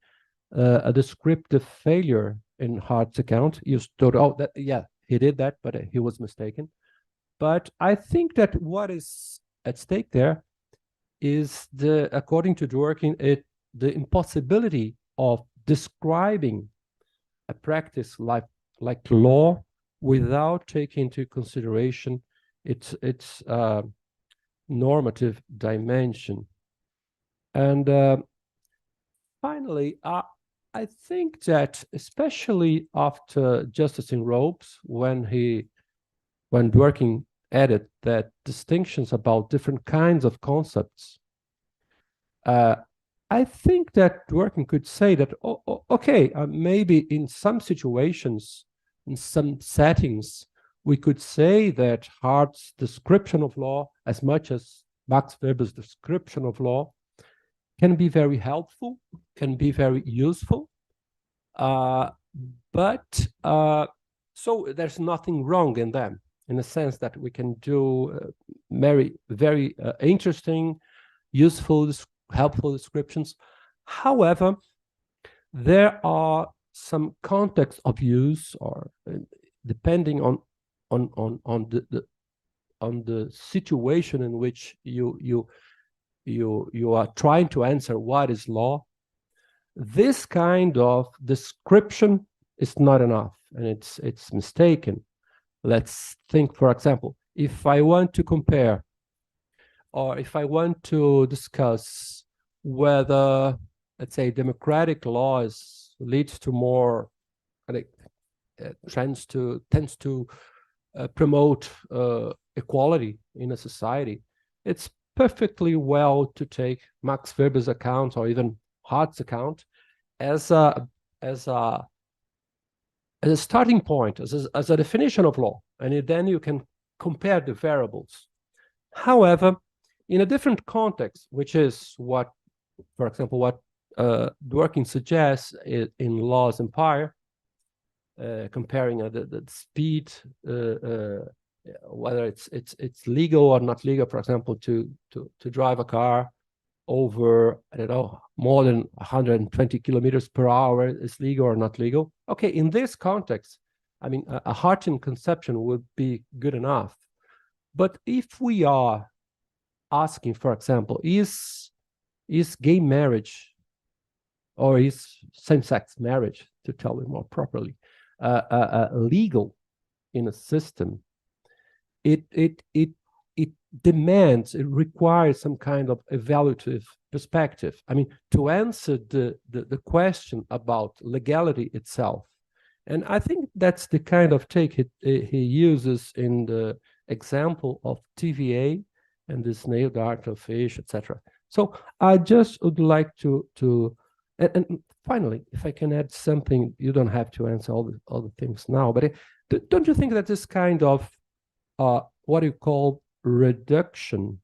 a descriptive failure in Hart's account. You thought, oh, that, yeah, he did that, but he was mistaken. But I think that what is at stake there is according to Dworkin, the impossibility of describing a practice like law without taking into consideration its normative dimension. And finally, I think that especially after Justice in Robes, when Dworkin added that distinctions about different kinds of concepts, I think that Dworkin could say that, okay, maybe in some situations, in some settings, we could say that Hart's description of law, as much as Max Weber's description of law, can be very helpful, can be very useful. But so there's nothing wrong in them, in the sense that we can do very interesting, useful, helpful descriptions. However, there are some context of use, or depending on the situation in which you are trying to answer what is law, this kind of description is not enough, and it's mistaken. Let's think, for example, if I want to compare, or if I want to discuss whether, let's say, democratic laws leads to more, tends to promote equality in a society, it's perfectly well to take Max Weber's account or even Hart's account as a starting point, as a definition of law, and then you can compare the variables. However, in a different context, which is what, for example, what Dworkin suggests in Law's Empire, comparing the speed, whether it's legal or not legal, for example, to drive a car over, I don't know, more than 120 kilometers per hour is legal or not legal. Okay, in this context, I mean, a Hartian conception would be good enough. But if we are asking, for example, is is gay marriage, or is same-sex marriage, to tell it more properly, legal in a system, it demands, it requires some kind of evaluative perspective. I mean, to answer the question about legality itself. And I think that's the kind of take he uses in the example of TVA and the snail, darter fish, etc. So I just would like to and finally, if I can add something, you don't have to answer all the things now, but don't you think that this kind of what you call reduction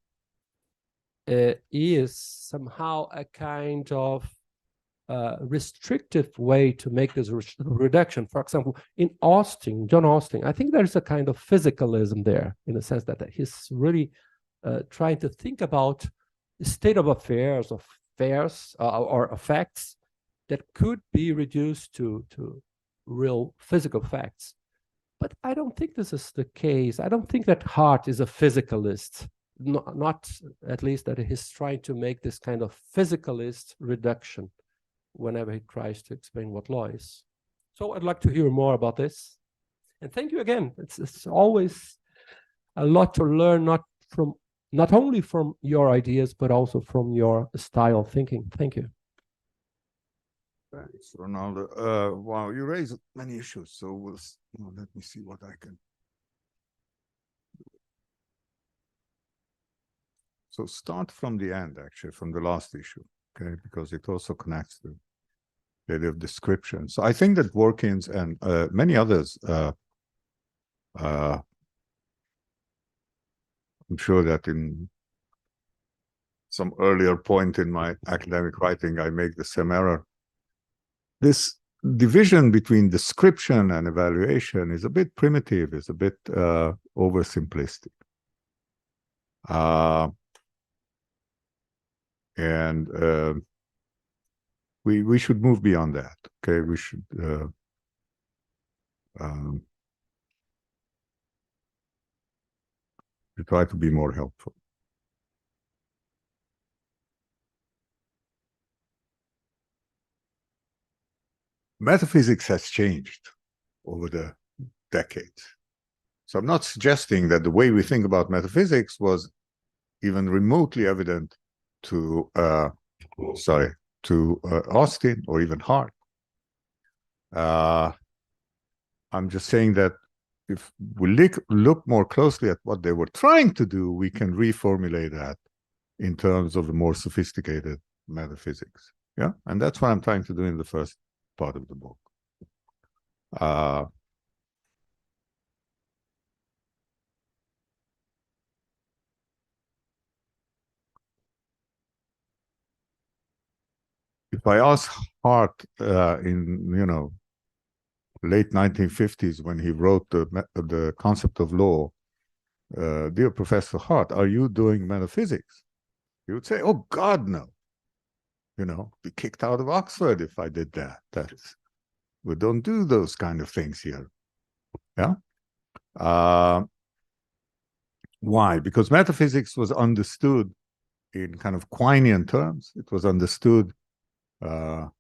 is somehow a kind of restrictive way to make this reduction? For example, in John Austin, I think there's a kind of physicalism there, in the sense that he's really trying to think about the state of affairs, or effects that could be reduced to real physical facts. But I don't think this is the case. I don't think that Hart is a physicalist, not at least that he's trying to make this kind of physicalist reduction whenever he tries to explain what law is. So I'd like to hear more about this. And thank you again. It's always a lot to learn, not only from your ideas, but also from your style of thinking. Thank you. Thanks, Ronaldo. Wow, you raised many issues. So let me see what I can. So start from the end, actually, from the last issue, okay? Because it also connects to the idea of description. So I think that Dworkin's and many others, I'm sure that in some earlier point in my academic writing, I make the same error. This division between description and evaluation is a bit primitive, is a bit oversimplistic. And we should move beyond that, okay? We should try to be more helpful. Metaphysics has changed over the decades. So I'm not suggesting that the way we think about metaphysics was even remotely evident to Austin or even Hart. I'm just saying that if we look more closely at what they were trying to do, we can reformulate that in terms of a more sophisticated metaphysics. Yeah, and that's what I'm trying to do in the first part of the book. If I ask Hart in late 1950s when he wrote the concept of law, dear Professor Hart, are you doing metaphysics? He would say, oh God, no. Be kicked out of Oxford if I did that. We don't do those kind of things here. Yeah. Why? Because metaphysics was understood in kind of Quinean terms. It was understood in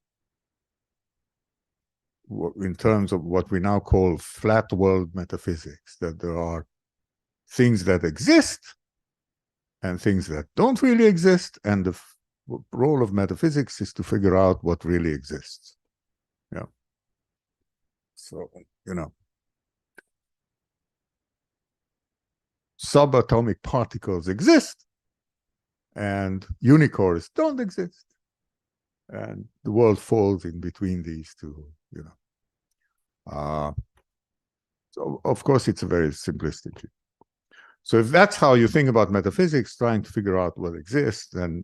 terms of what we now call flat world metaphysics, that there are things that exist and things that don't really exist, and the role of metaphysics is to figure out what really exists. Yeah. So, subatomic particles exist and unicorns don't exist. And the world falls in between these two, So, of course, it's a very simplistic view. So if that's how you think about metaphysics, trying to figure out what exists, then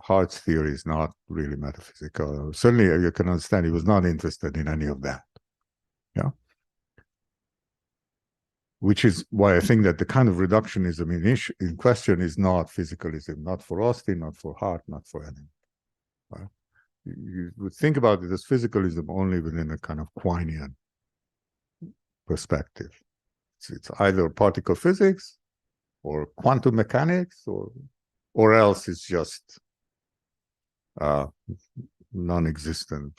Hart's theory is not really metaphysical. Certainly, you can understand he was not interested in any of that. Yeah. Which is why I think that the kind of reductionism in question is not physicalism, not for Austin, not for Hart, not for anyone. Right? You would think about it as physicalism only within a kind of Quinean perspective. It's either particle physics or quantum mechanics, or else it's just non-existent,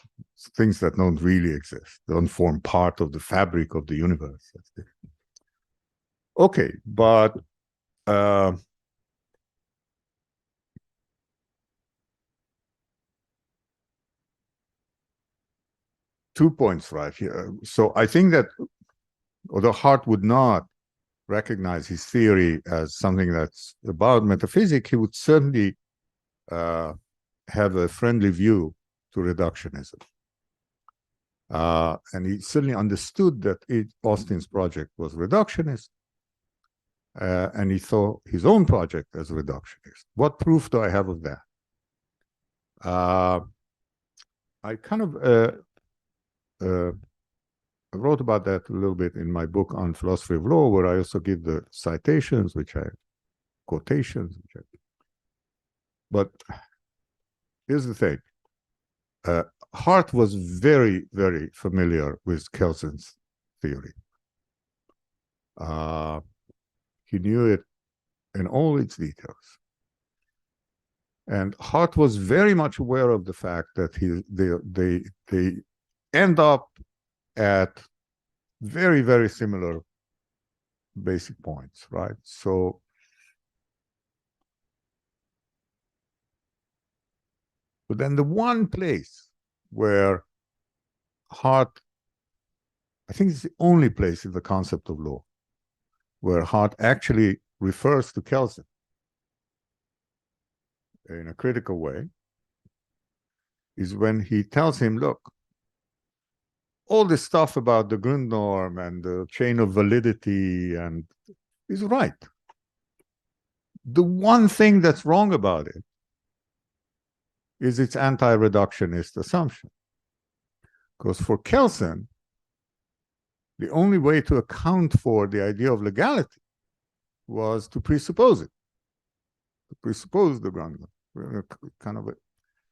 things that don't really exist, don't form part of the fabric of the universe. Okay, but 2 points right here. So I think that although Hart would not recognize his theory as something that's about metaphysics, he would certainly have a friendly view to reductionism. And he certainly understood that Austin's project was reductionist, and he saw his own project as reductionist. What proof do I have of that? I kind of I wrote about that a little bit in my book on philosophy of law, where I also give the citations, quotations. But here's the thing. Hart was very, very familiar with Kelsen's theory. He knew it in all its details. And Hart was very much aware of the fact that they end up at very, very similar basic points, right? So but then the one place where Hart, I think it's the only place in the concept of law where Hart actually refers to Kelsen in a critical way, is when he tells him, look, all this stuff about the Grundnorm and the chain of validity and is right. The one thing that's wrong about it is its anti-reductionist assumption. Because for Kelsen, the only way to account for the idea of legality was to presuppose it, to presuppose the Grundnorm.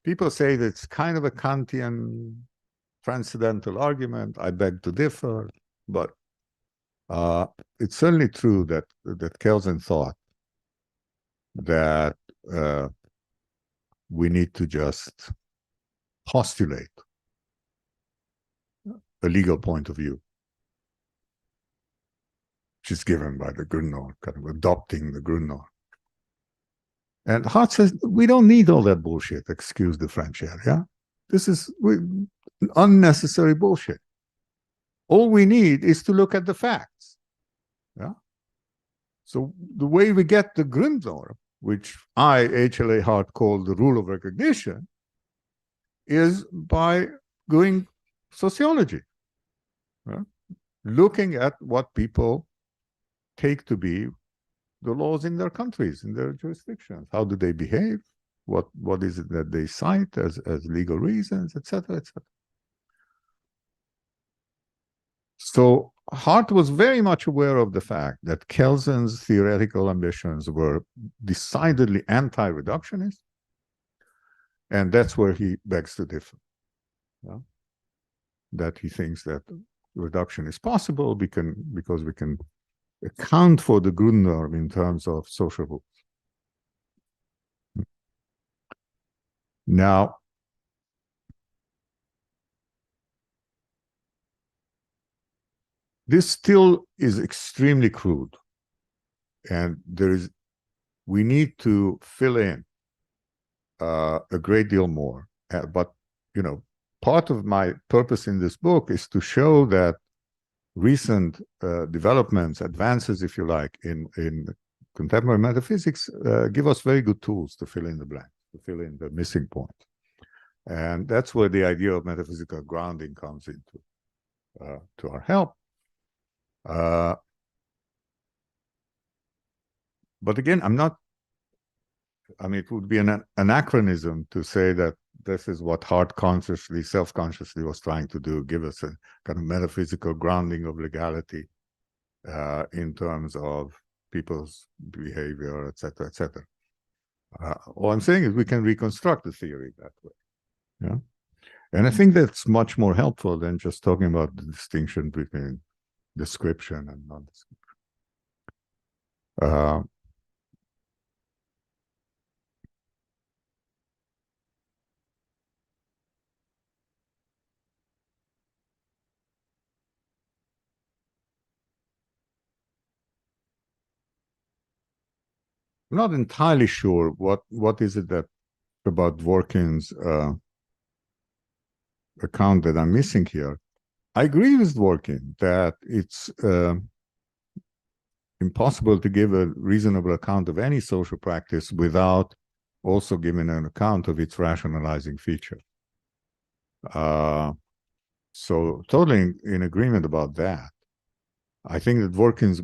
People say that it's kind of a Kantian transcendental argument. I beg to differ, but it's certainly true that Kelsen thought that we need to just postulate a legal point of view, which is given by the Grundnorm, kind of adopting the Grundnorm. And Hart says, we don't need all that bullshit, excuse the French here, yeah? This is unnecessary bullshit. All we need is to look at the facts, yeah? So the way we get the Grundnorm, which I, H.L.A. Hart, call the rule of recognition, is by doing sociology, yeah? Looking at what people take to be the laws in their countries, in their jurisdictions. How do they behave? What is it that they cite as legal reasons, etc., etc. So Hart was very much aware of the fact that Kelsen's theoretical ambitions were decidedly anti-reductionist, and that's where he begs to differ. Yeah? That he thinks that reduction is possible because we can account for the Grundnorm in terms of social rules. Now, this still is extremely crude, and we need to fill in a great deal more. But part of my purpose in this book is to show that recent developments, advances, if you like, in contemporary metaphysics give us very good tools to fill in the blanks, to fill in the missing point. And that's where the idea of metaphysical grounding comes into to our help. But again, it would be an anachronism to say that this is what Hart consciously, self-consciously was trying to do, give us a kind of metaphysical grounding of legality in terms of people's behavior, etc., etc. All I'm saying is we can reconstruct the theory that way. Yeah, and I think that's much more helpful than just talking about the distinction between description and non-description. I'm not entirely sure what is it that about Dworkin's account that I'm missing here. I agree with Dworkin that it's impossible to give a reasonable account of any social practice without also giving an account of its rationalizing feature. So totally in agreement about that. I think that Dworkin's,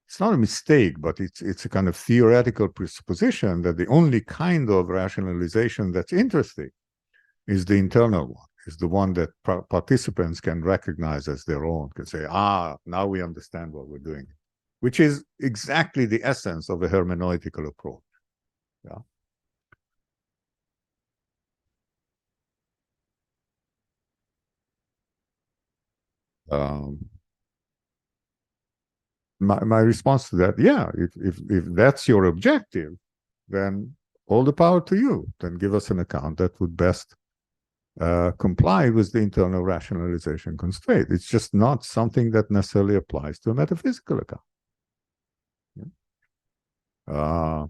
it's not a mistake, but it's a kind of theoretical presupposition that the only kind of rationalization that's interesting is the internal one, is the one that participants can recognize as their own, can say, now we understand what we're doing, which is exactly the essence of a hermeneutical approach. Yeah. My response to that, yeah, if that's your objective, then all the power to you. Then give us an account that would best comply with the internal rationalization constraint. It's just not something that necessarily applies to a metaphysical account. Yeah.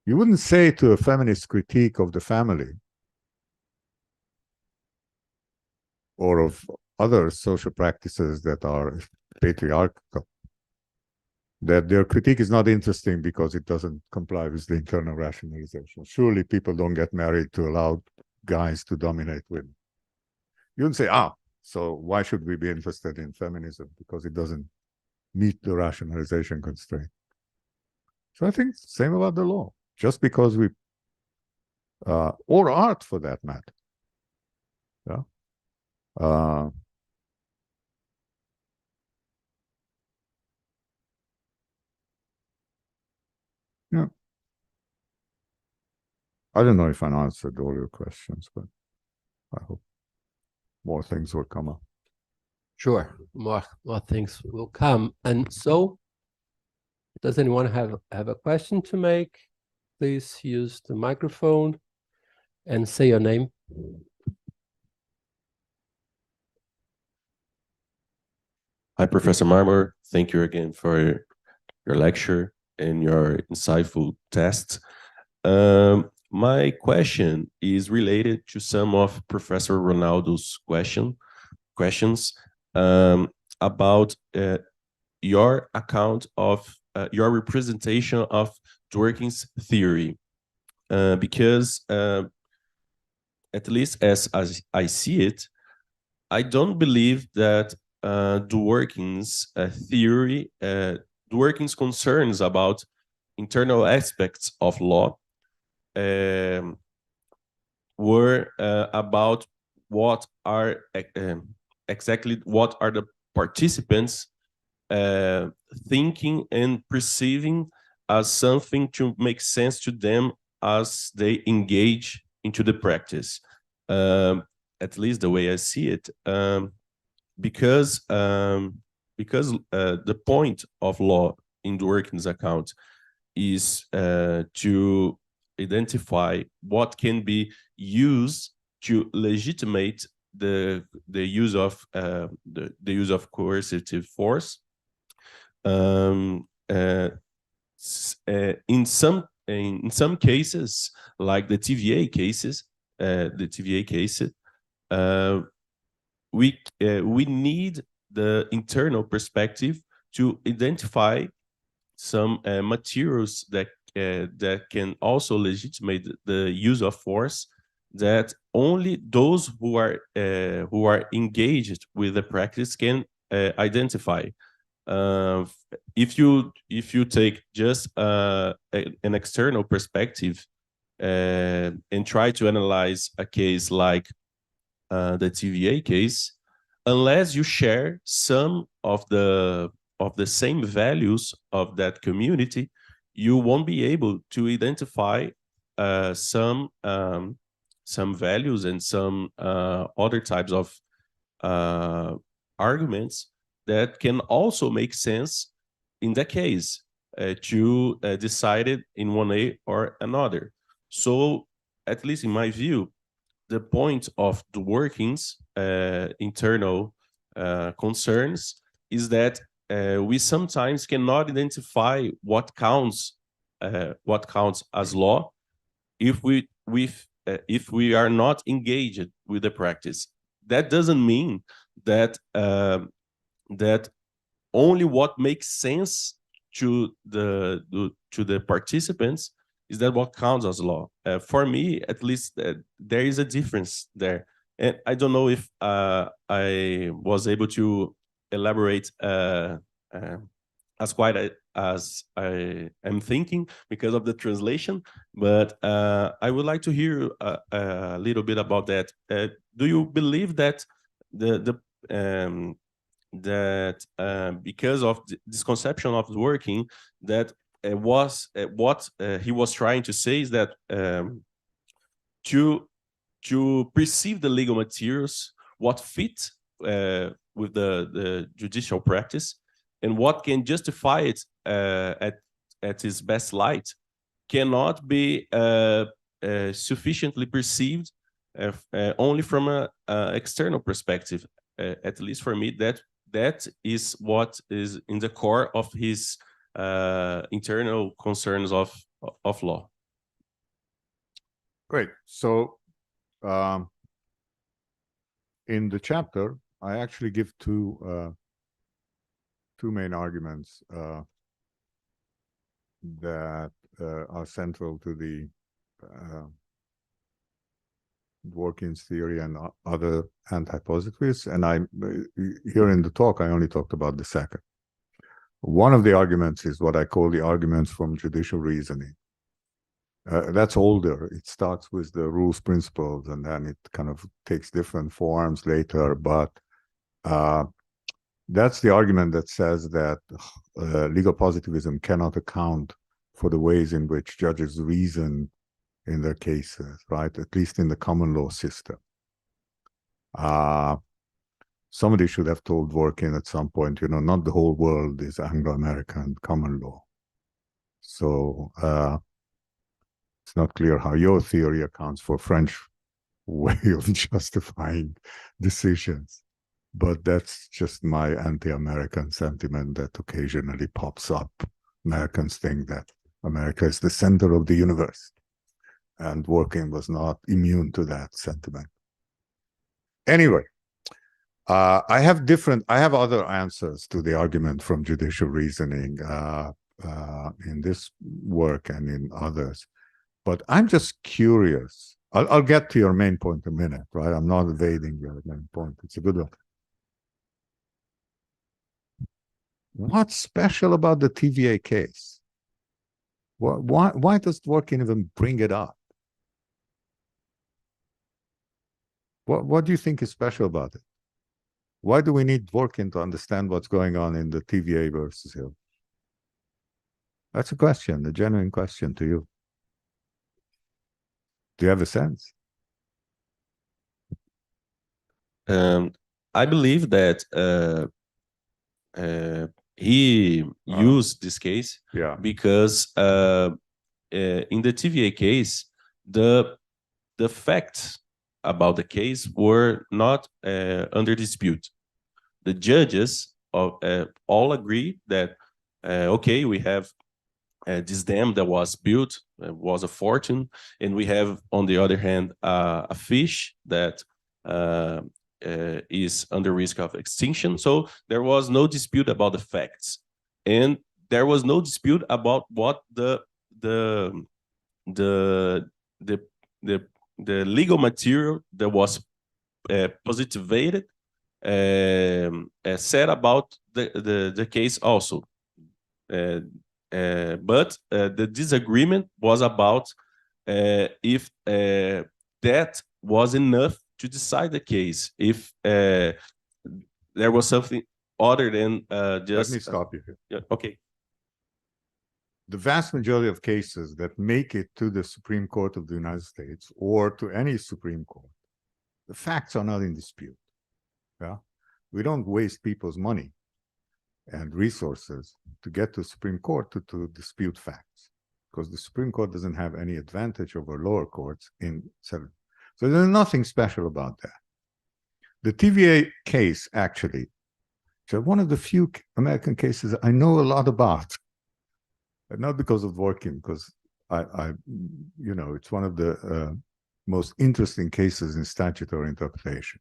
You wouldn't say to a feminist critique of the family or of other social practices that are patriarchal that their critique is not interesting because it doesn't comply with the internal rationalization. Surely people don't get married to allow guys to dominate women. You wouldn't say, so why should we be interested in feminism? Because it doesn't meet the rationalization constraint. So I think same about the law. Just because we, or art for that matter. Yeah. Yeah. I don't know if I answered all your questions, but I hope more things will come up. Sure, more things will come. And so, does anyone have a question to make? Please use the microphone and say your name. Hi, Professor Marmor. Thank you again for your lecture and your insightful tests. My question is related to some of Professor Ronaldo's questions about your account of your representation of Dworkin's theory, because at least as I see it, I don't believe that Dworkin's theory, Dworkin's concerns about internal aspects of law were about what are exactly what are the participants thinking and perceiving as something to make sense to them as they engage into the practice. At least the way I see it, because the point of law in Dworkin's account is to identify what can be used to legitimate the use of coercive force. In some cases, like the TVA cases, we need the internal perspective to identify some materials that can also legitimate the use of force that only those who are engaged with the practice can identify. If you take just an external perspective and try to analyze a case like the TVA case, unless you share some of the same values of that community, you won't be able to identify some values and some other types of arguments that can also make sense in that case to decide it in one way or another. So, at least in my view, the point of Dworkin's internal concerns is that we sometimes cannot identify what counts as law if we are not engaged with the practice. That doesn't mean that that only what makes sense to the participants is that what counts as law. For me, at least, there is a difference there, and I don't know if I was able to elaborate as quite as I am thinking because of the translation, but I would like to hear a little bit about that. Do you believe that because of this conception of working, that was what he was trying to say is that to perceive the legal materials, what fit with the judicial practice, and what can justify it at its best light, cannot be sufficiently perceived only from an external perspective. At least for me, that is what is in the core of his internal concerns of law. Great. So in the chapter, I actually give two main arguments that are central to the Dworkin's theory and other anti-positivists. And here in the talk, I only talked about the second. One of the arguments is what I call the arguments from judicial reasoning. That's older. It starts with the rules, principles, and then it kind of takes different forms later. But that's the argument that says that legal positivism cannot account for the ways in which judges reason in their cases, right? At least in the common law system. Somebody should have told Dworkin at some point, not the whole world is Anglo-American common law. So it's not clear how your theory accounts for French way of justifying decisions. But that's just my anti-American sentiment that occasionally pops up. Americans think that America is the center of the universe. And Dworkin was not immune to that sentiment. Anyway, I have other answers to the argument from judicial reasoning in this work and in others. But I'm just curious. I'll get to your main point in a minute, right? I'm not evading your main point. It's a good one. What's special about the TVA case? Why does Dworkin even bring it up? What do you think is special about it? Why do we need Dworkin to understand what's going on in the TVA versus Hill? That's a question, a genuine question to you. Do you have a sense? I believe that he used this case because in the TVA case, the facts about the case were not under dispute. The judges all agree that okay, we have this dam that was built, was a fortune, and we have, on the other hand, a fish that is under risk of extinction. So there was no dispute about the facts, and there was no dispute about what the legal material that was positivated said about the case also. But the disagreement was about if that was enough to decide the case, if there was something other than just... Let me stop you here. Yeah, okay. The vast majority of cases that make it to the Supreme Court of the United States or to any Supreme Court, the facts are not in dispute. Yeah? We don't waste people's money and resources to get to the Supreme Court to dispute facts, because the Supreme Court doesn't have any advantage over lower courts in seven. So there's nothing special about that. The TVA case actually which are one of the few American cases I know a lot about. And not because of Dworkin, because it's one of the most interesting cases in statutory interpretation.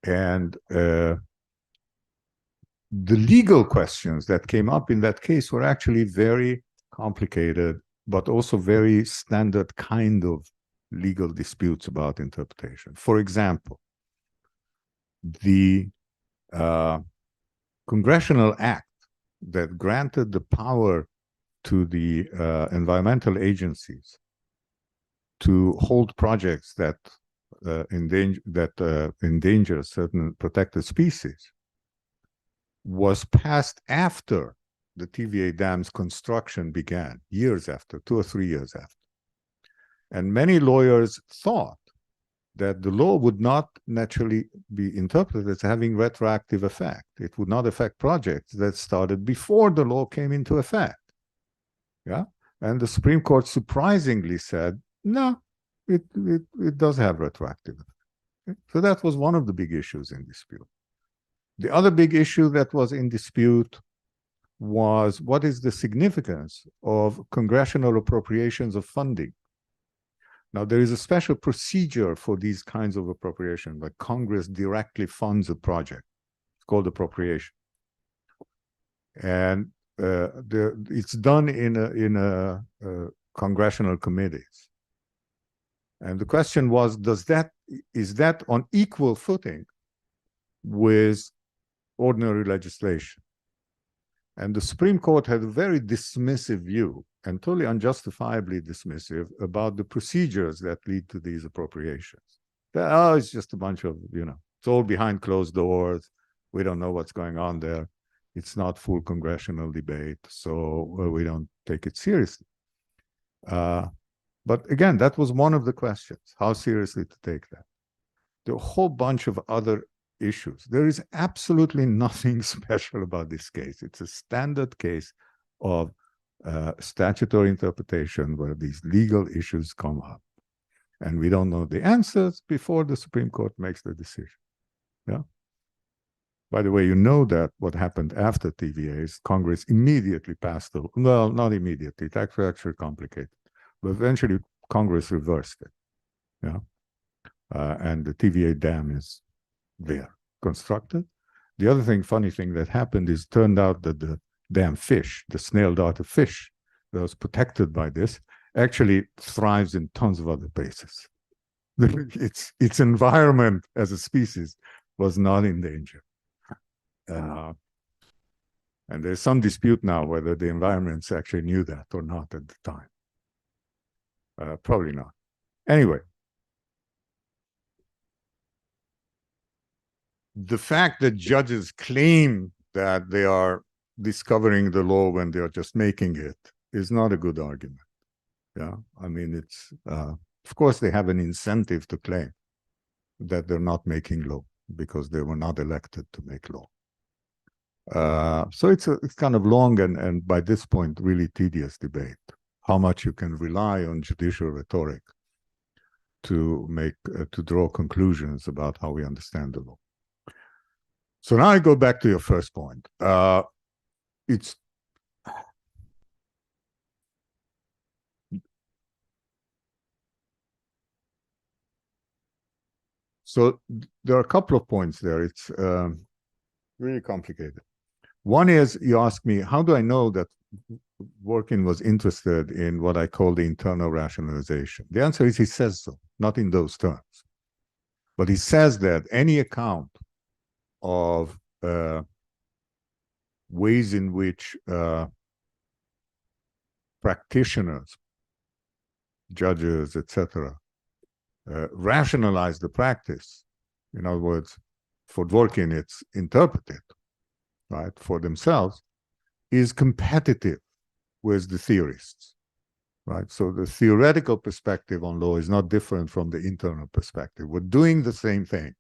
And the legal questions that came up in that case were actually very complicated, but also very standard kind of legal disputes about interpretation. For example, the Congressional Act that granted the power to the environmental agencies to hold projects that endanger certain protected species was passed after the TVA dam's construction began, years after, 2 or 3 years after. And many lawyers thought that the law would not naturally be interpreted as having retroactive effect. It would not affect projects that started before the law came into effect. Yeah, and the Supreme Court surprisingly said, no, it does have retroactive effect. Okay? So that was one of the big issues in dispute. The other big issue that was in dispute was what is the significance of congressional appropriations of funding? Now, there is a special procedure for these kinds of appropriation, like Congress directly funds a project. It's called appropriation. And it's done in congressional committees. And the question was, is that on equal footing with ordinary legislation? And the Supreme Court had a very dismissive view, and totally unjustifiably dismissive, about the procedures that lead to these appropriations. It's just a bunch of, it's all behind closed doors. We don't know what's going on there. It's not full congressional debate, so we don't take it seriously. But again, that was one of the questions, how seriously to take that. There are a whole bunch of other issues. There is absolutely nothing special about this case. It's a standard case of statutory interpretation where these legal issues come up. And we don't know the answers before the Supreme Court makes the decision. Yeah. By the way, you know that what happened after TVA is Congress immediately passed the, well, not immediately, it's actually complicated, but eventually Congress reversed it. Yeah. And the TVA dam is there, constructed. The other funny thing that happened is turned out that the damn fish, the snail darter fish that was protected by this, actually thrives in tons of other places. Its environment as a species was not in danger. And there's some dispute now whether the environments actually knew that or not at the time. Probably not. Anyway, the fact that judges claim that they are discovering the law when they are just making it is not a good argument. Yeah, I mean, it's of course they have an incentive to claim that they're not making law because they were not elected to make law. So it's kind of long and by this point really tedious debate. How much you can rely on judicial rhetoric to draw conclusions about how we understand the law. So now I go back to your first point. So there are a couple of points there. It's really complicated. One is, you ask me, how do I know that Dworkin was interested in what I call the internal rationalization? The answer is he says so, not in those terms. But he says that any account of ways in which practitioners, judges, etc., rationalize the practice. In other words, for Dworkin, it's interpreted, right, for themselves, is competitive with the theorists, right? So the theoretical perspective on law is not different from the internal perspective. We're doing the same thing.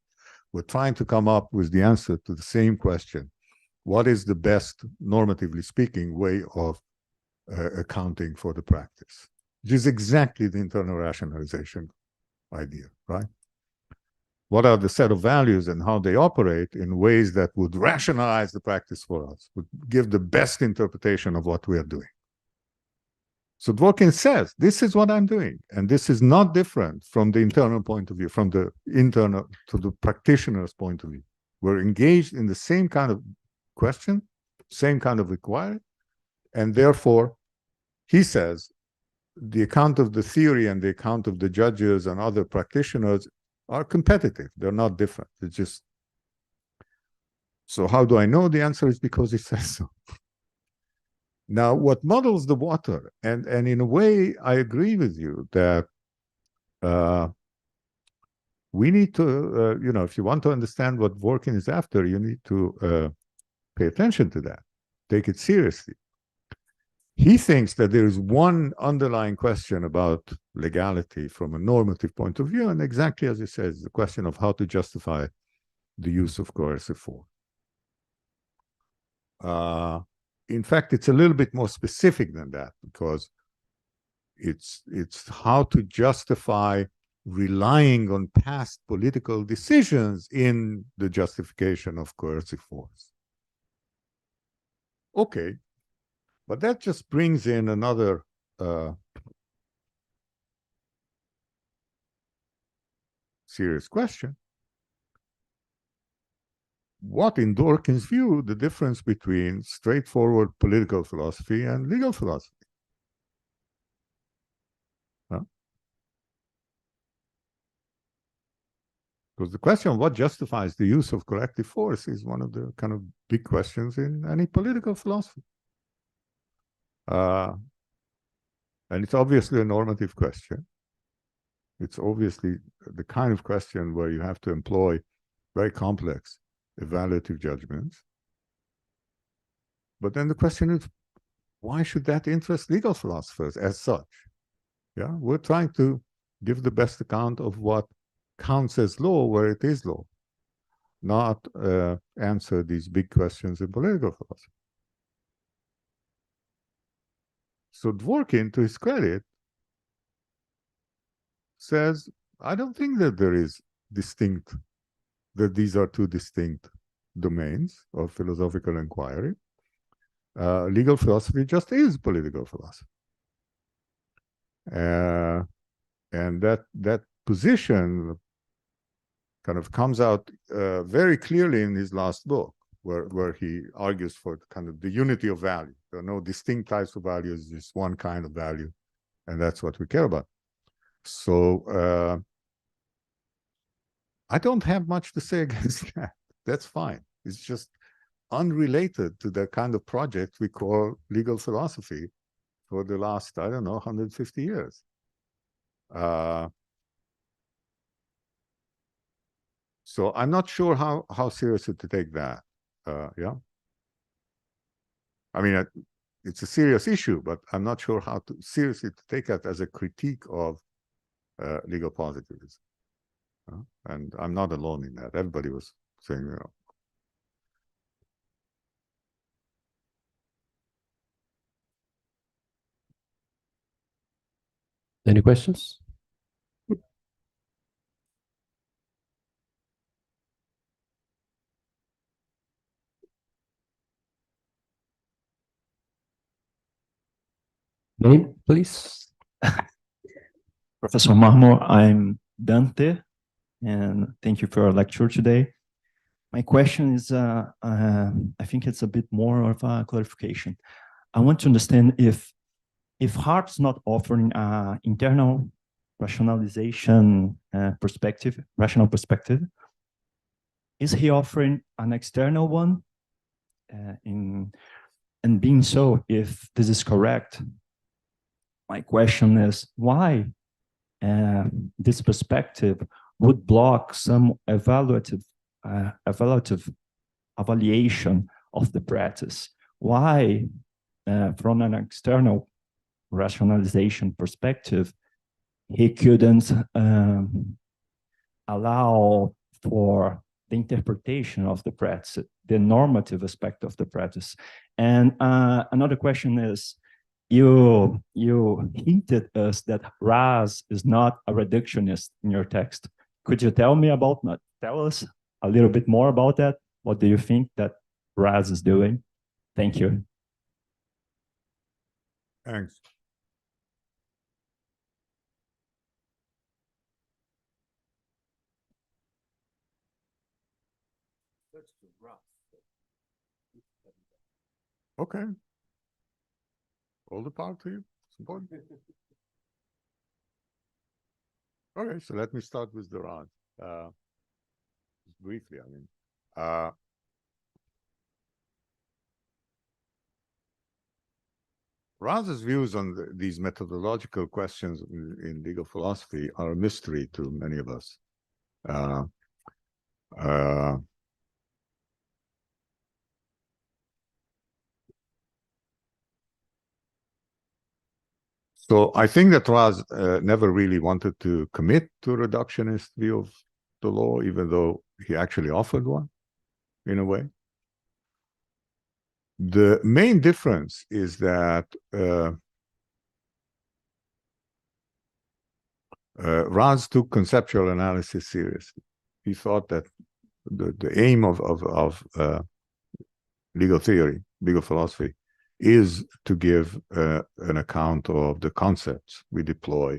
We're trying to come up with the answer to the same question. What is the best, normatively speaking, way of accounting for the practice? Which is exactly the internal rationalization idea, right? What are the set of values and how they operate in ways that would rationalize the practice for us, would give the best interpretation of what we are doing. So Dworkin says, this is what I'm doing. And this is not different from the internal point of view, from the internal to the practitioner's point of view. We're engaged in the same kind of question, same kind of inquiry. And therefore, he says, the account of the theory and the account of the judges and other practitioners are competitive. They're not different. It's just, so how do I know? The answer is because he says so. Now, what muddles the water, and in a way, I agree with you that we need to, if you want to understand what Dworkin is after, you need to pay attention to that, take it seriously. He thinks that there is one underlying question about legality from a normative point of view, and exactly as he says, the question of how to justify the use of coercive force. In fact, it's a little bit more specific than that, because it's how to justify relying on past political decisions in the justification of coercive force. Okay. But that just brings in another serious question. What, in Dworkin's view, the difference between straightforward political philosophy and legal philosophy? Huh? Because the question of what justifies the use of collective force is one of the kind of big questions in any political philosophy. And it's obviously a normative question. It's obviously the kind of question where you have to employ very complex evaluative judgments. But then the question is, why should that interest legal philosophers as such? Yeah, we're trying to give the best account of what counts as law where it is law, not answer these big questions in political philosophy. So Dworkin, to his credit, says, I don't think that that these are two distinct domains of philosophical inquiry. Legal philosophy just is political philosophy. And that position kind of comes out very clearly in his last book, where he argues for kind of the unity of value. There are no distinct types of values, just one kind of value, and that's what we care about. So I don't have much to say against that. That's fine. It's just unrelated to the kind of project we call legal philosophy for the last, I don't know, 150 years. So I'm not sure how seriously to take that. Yeah. I mean, it's a serious issue, but I'm not sure how to seriously to take that as a critique of legal positivism. And I'm not alone in that. Everybody was saying, Any questions? Name, please. Professor Marmor, I'm Dante, and thank you for your lecture today. My question is, I think it's a bit more of a clarification. I want to understand if Hart's not offering an internal rationalization rational perspective, is he offering an external one? And being so, if this is correct, my question is why this perspective would block some evaluation of the practice? Why, from an external rationalization perspective, he couldn't allow for the interpretation of the practice, the normative aspect of the practice? And another question is, you hinted us that Raz is not a reductionist in your text. could you tell us a little bit more about that? What do you think that Raz is doing? Thank you. Thanks. Okay. All the power to you. It's important. Okay, so let me start with the Raz. Just briefly, I mean, Raz's views on these methodological questions in legal philosophy are a mystery to many of us. So I think that Raz never really wanted to commit to a reductionist view of the law, even though he actually offered one, in a way. The main difference is that Raz took conceptual analysis seriously. He thought that the aim of legal theory, legal philosophy, is to give an account of the concepts we deploy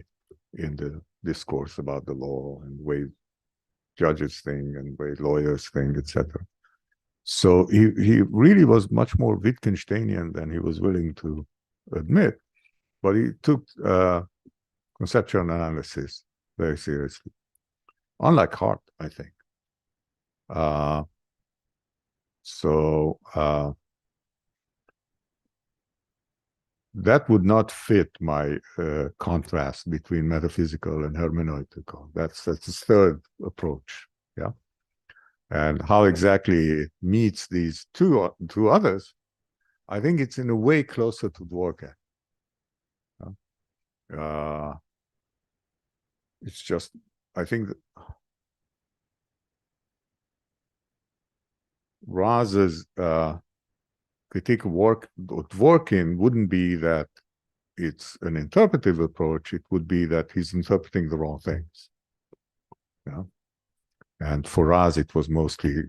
in the discourse about the law and the way judges think and the way lawyers think, etc. So he really was much more Wittgensteinian than he was willing to admit, but he took conceptual analysis very seriously, unlike Hart, I think. That would not fit my contrast between metaphysical and hermeneutical. That's the third approach, yeah. And how exactly it meets these two others, I think it's in a way closer to Dworkin. It's just, I think that Raz's critique of Dworkin wouldn't be that it's an interpretive approach, it would be that he's interpreting the wrong things. Yeah. And for Raz, it was mostly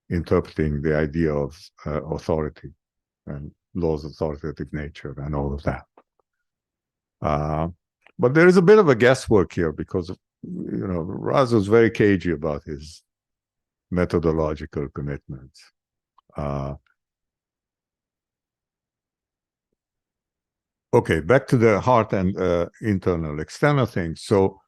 interpreting the idea of authority and law's authoritative nature and all of that. But there is a bit of a guesswork here because, Raz was very cagey about his methodological commitments. Okay, back to the Hart and internal, external things. So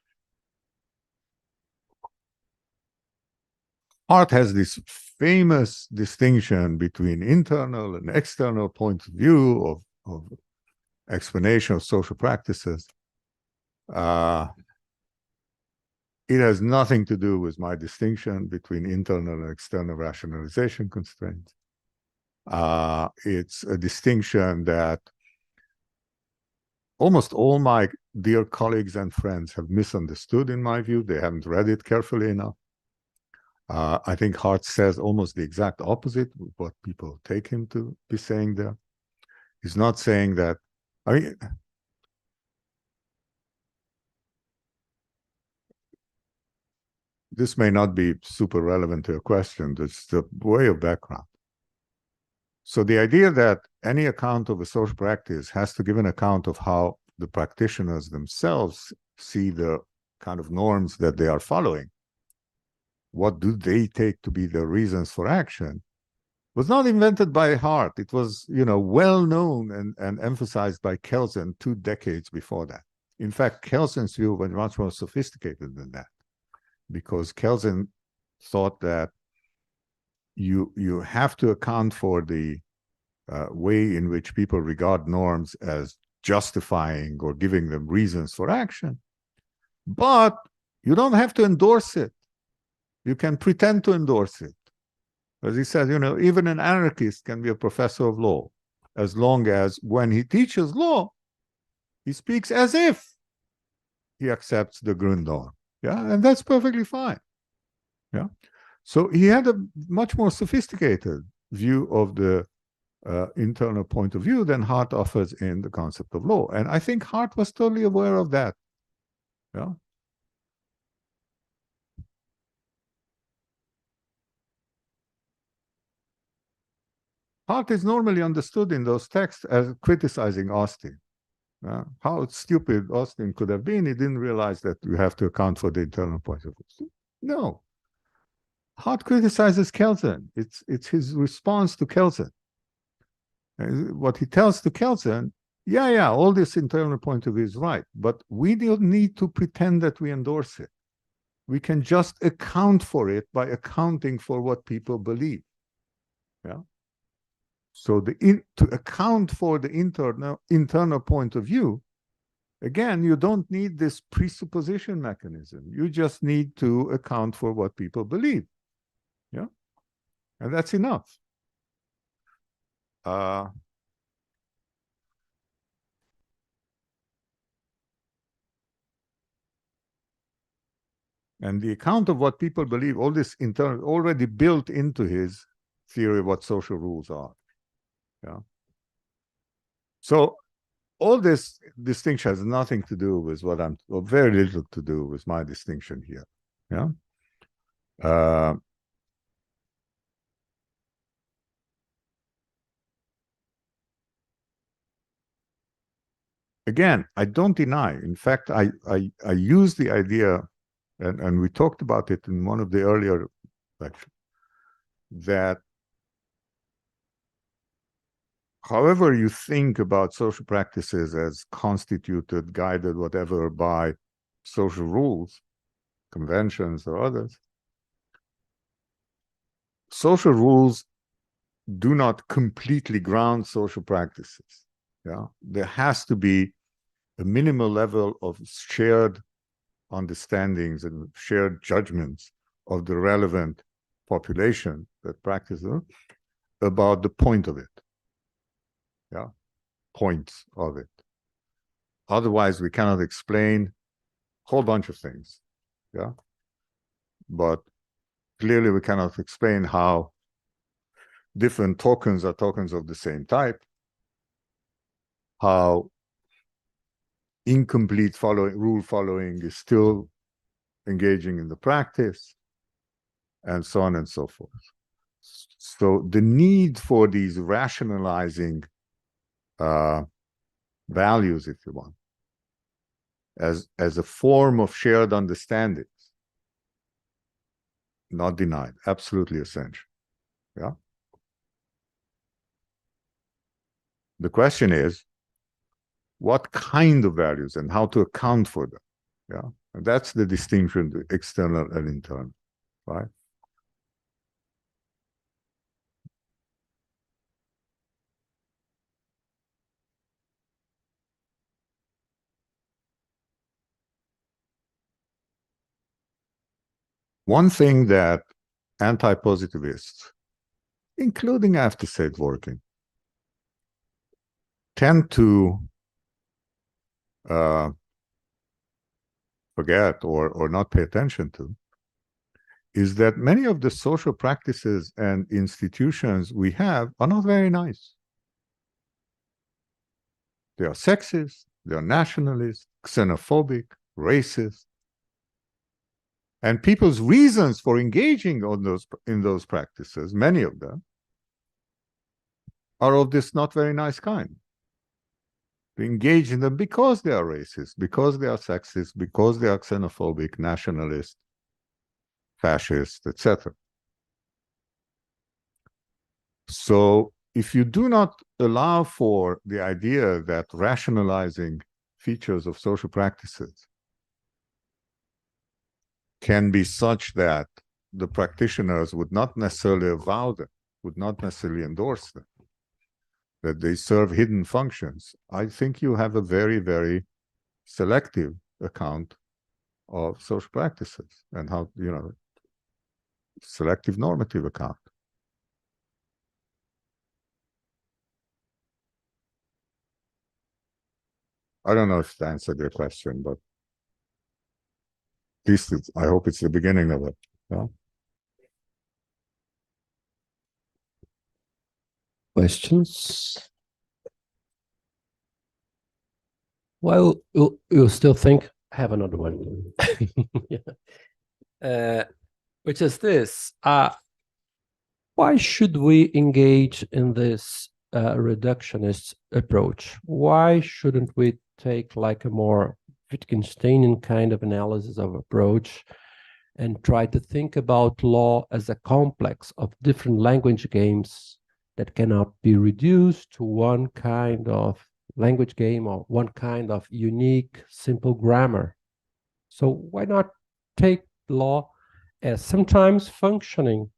Hart has this famous distinction between internal and external point of view of explanation of social practices. It has nothing to do with my distinction between internal and external rationalization constraints. It's a distinction that almost all my dear colleagues and friends have misunderstood, in my view. They haven't read it carefully enough. I think Hart says almost the exact opposite of what people take him to be saying there. He's not saying that, I mean, this may not be super relevant to your question, it's the way of background. So the idea that any account of a social practice has to give an account of how the practitioners themselves see the kind of norms that they are following, what do they take to be the reasons for action, was not invented by Hart. It was, well known and emphasized by Kelsen 2 decades before that. In fact, Kelsen's view was much more sophisticated than that, because Kelsen thought that you have to account for the way in which people regard norms as justifying or giving them reasons for action, but you don't have to endorse it. You can pretend to endorse it. As he says, even an anarchist can be a professor of law, as long as when he teaches law, he speaks as if he accepts the Grundnorm. Yeah, and that's perfectly fine. Yeah. So he had a much more sophisticated view of the internal point of view than Hart offers in the concept of law. And I think Hart was totally aware of that. Yeah. Hart is normally understood in those texts as criticizing Austin. How stupid Austin could have been. He didn't realize that you have to account for the internal point of view. No. Hart criticizes Kelsen. It's his response to Kelsen. What he tells to Kelsen, yeah, all this internal point of view is right, but we don't need to pretend that we endorse it. We can just account for it by accounting for what people believe. Yeah. So to account for the internal point of view, again, you don't need this presupposition mechanism. You just need to account for what people believe. Yeah. And that's enough. And the account of what people believe, all this internal, already built into his theory of what social rules are. Yeah. So all this distinction has nothing to do with what or very little to do with my distinction here. Yeah. Again, I don't deny. In fact, I use the idea, and we talked about it in one of the earlier lectures, that however you think about social practices as constituted, guided, whatever, by social rules, conventions, or others, social rules do not completely ground social practices. Yeah, there has to be a minimal level of shared understandings and shared judgments of the relevant population that practices about the point of it. Yeah, points of it. Otherwise, we cannot explain a whole bunch of things. Yeah, but clearly we cannot explain how different tokens are tokens of the same type, how incomplete rule following is still engaging in the practice, and so on and so forth. So the need for these rationalizing values, if you want, as a form of shared understandings, not denied, absolutely essential. Yeah. The question is, what kind of values and how to account for them? Yeah. And that's the distinction between external and internal, right? One thing that anti-positivists, including, I have to say, Dworkin, tend to forget or not pay attention to is that many of the social practices and institutions we have are not very nice. They are sexist, they are nationalist, xenophobic, racist. And people's reasons for engaging in those practices, many of them, are of this not very nice kind. They engage in them because they are racist, because they are sexist, because they are xenophobic, nationalist, fascist, etc. So if you do not allow for the idea that rationalizing features of social practices can be such that the practitioners would not necessarily avow them, would not necessarily endorse them, that they serve hidden functions, I think you have a very, very selective account of social practices and how, selective normative account. I don't know if it answered your question, but at least I hope it's the beginning of it. Yeah? Questions? Well, you'll still think, I have another one. Yeah. Which is this. What why should we engage in this reductionist approach? Why shouldn't we take like a more Wittgensteinian kind of analysis of approach and try to think about law as a complex of different language games that cannot be reduced to one kind of language game or one kind of unique, simple grammar? So why not take law as sometimes functioning,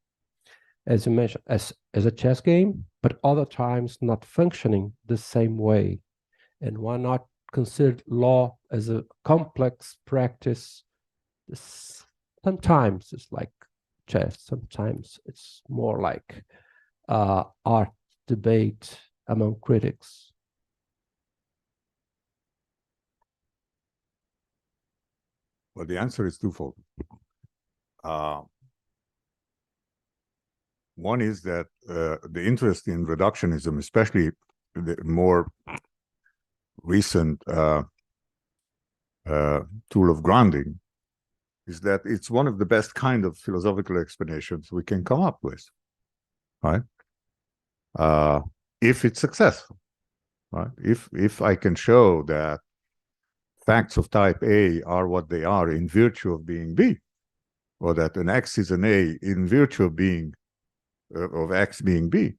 as you mentioned, as a chess game, but other times not functioning the same way? And why not consider law as a complex practice? Sometimes it's like chess, sometimes it's more like art debate among critics. Well, the answer is twofold. One is that the interest in reductionism, especially the more recent tool of grounding, is that it's one of the best kind of philosophical explanations we can come up with, right? If it's successful, right? If I can show that facts of type A are what they are in virtue of being B, or that an X is an A in virtue of being of X being B,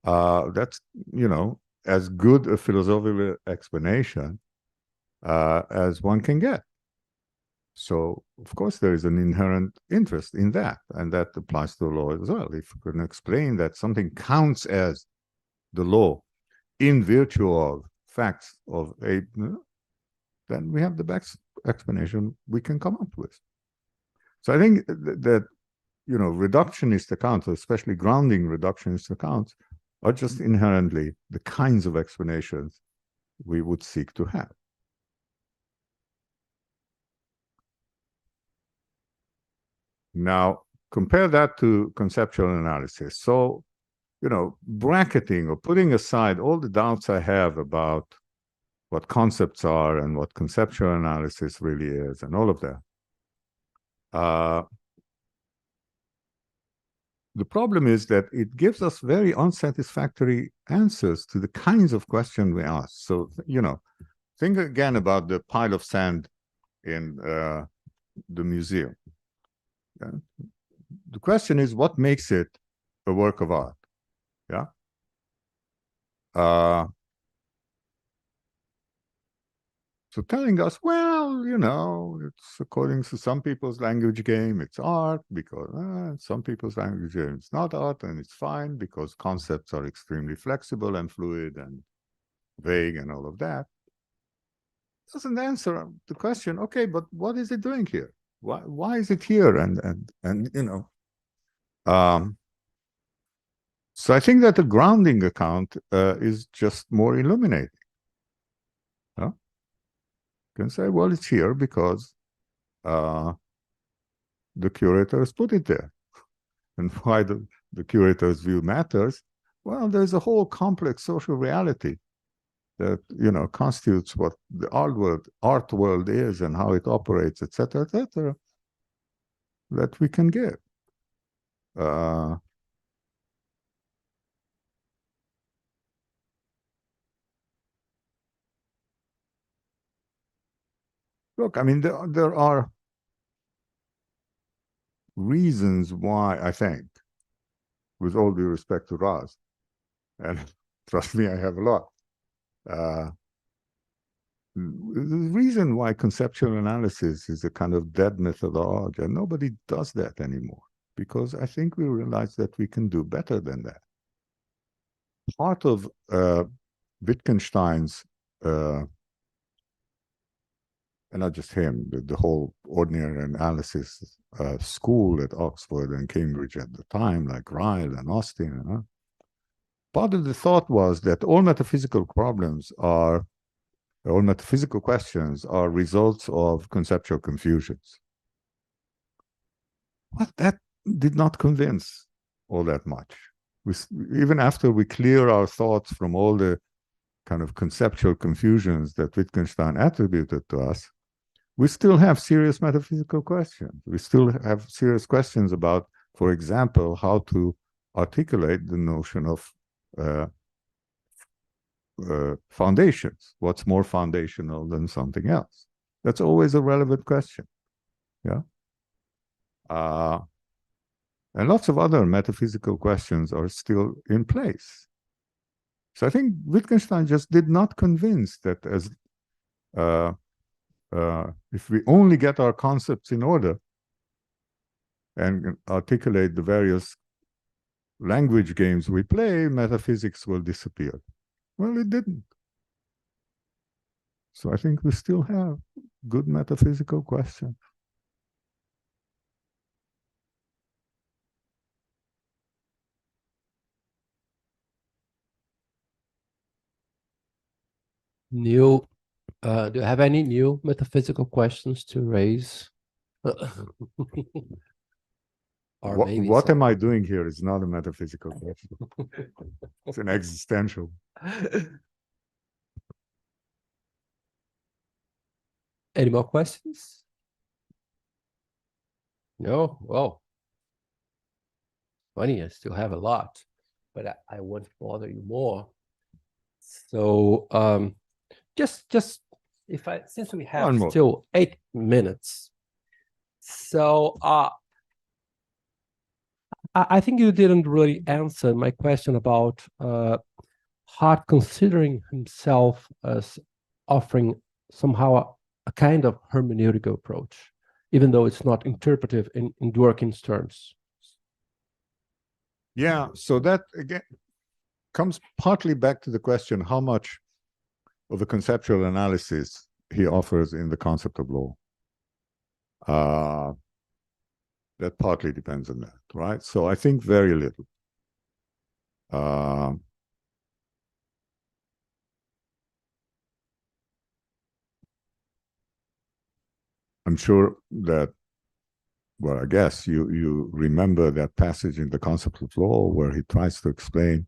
that's, you know, as good a philosophical explanation as one can get. So, of course, there is an inherent interest in that, and that applies to the law as well. If you can explain that something counts as the law in virtue of facts of A, then we have the best explanation we can come up with. So I think that, you know, reductionist accounts, especially grounding reductionist accounts, are just inherently the kinds of explanations we would seek to have. Now, compare that to conceptual analysis. So, you know, bracketing or putting aside all the doubts I have about what concepts are and what conceptual analysis really is and all of that. The problem is that it gives us very unsatisfactory answers to the kinds of questions we ask. So, you know, think again about the pile of sand in the museum. Yeah? The question is, what makes it a work of art? Yeah. So telling us, well, you know, it's according to some people's language game, it's art, because some people's language game, it's not art, and it's fine because concepts are extremely flexible and fluid and vague and all of that. Doesn't answer the question, okay, but what is it doing here? Why is it here? And you know, so I think that the grounding account is just more illuminating. Huh? You can say, well, it's here because the curators put it there. And why the curator's view matters? Well, there's a whole complex social reality that, you know, constitutes what the art world is and how it operates, etc., that we can give. Look, I mean, there are reasons why I think, with all due respect to Raz, and trust me, I have a lot. The reason why conceptual analysis is a kind of dead methodology, and nobody does that anymore, because I think we realize that we can do better than that. Part of Wittgenstein's, and not just him, the whole ordinary analysis school at Oxford and Cambridge at the time, like Ryle and Austin, part of the thought was that all metaphysical questions are results of conceptual confusions. But that did not convince all that much. Even after we clear our thoughts from all the kind of conceptual confusions that Wittgenstein attributed to us, we still have serious metaphysical questions. We still have serious questions about, for example, how to articulate the notion of foundations. What's more foundational than something else? That's always a relevant question. Yeah. And lots of other metaphysical questions are still in place. So I think Wittgenstein just did not convince that as if we only get our concepts in order and articulate the various language games we play, metaphysics will disappear. Well, it didn't. So I think we still have good metaphysical questions. Do you have any new metaphysical questions to raise? Or what am I doing here is not a metaphysical question. It's an existential. Any more questions? No? Well, funny, I still have a lot, but I won't bother you more. So just since we have still 8 minutes, so I think you didn't really answer my question about Hart considering himself as offering somehow a kind of hermeneutical approach, even though it's not interpretive in Dworkin's terms. Yeah, so that again comes partly back to the question how much of a conceptual analysis he offers in the concept of law. That partly depends on that, right? So I think very little. I'm sure that, well, I guess you remember that passage in the concept of law where he tries to explain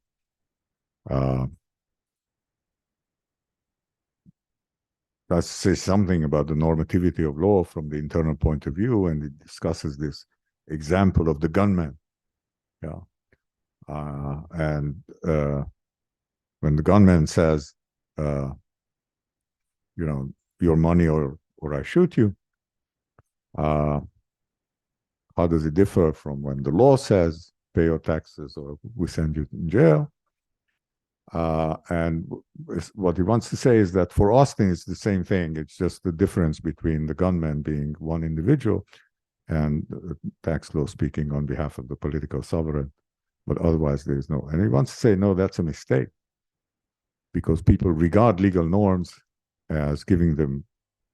tries to say something about the normativity of law from the internal point of view, and he discusses this example of the gunman. Yeah. When the gunman says, you know, your money or I shoot you, how does it differ from when the law says pay your taxes or we send you in jail? And what he wants to say is that for Austin, it's the same thing. It's just the difference between the gunman being one individual and the tax law speaking on behalf of the political sovereign. But otherwise, there is no. And he wants to say, no, that's a mistake, because people regard legal norms as giving them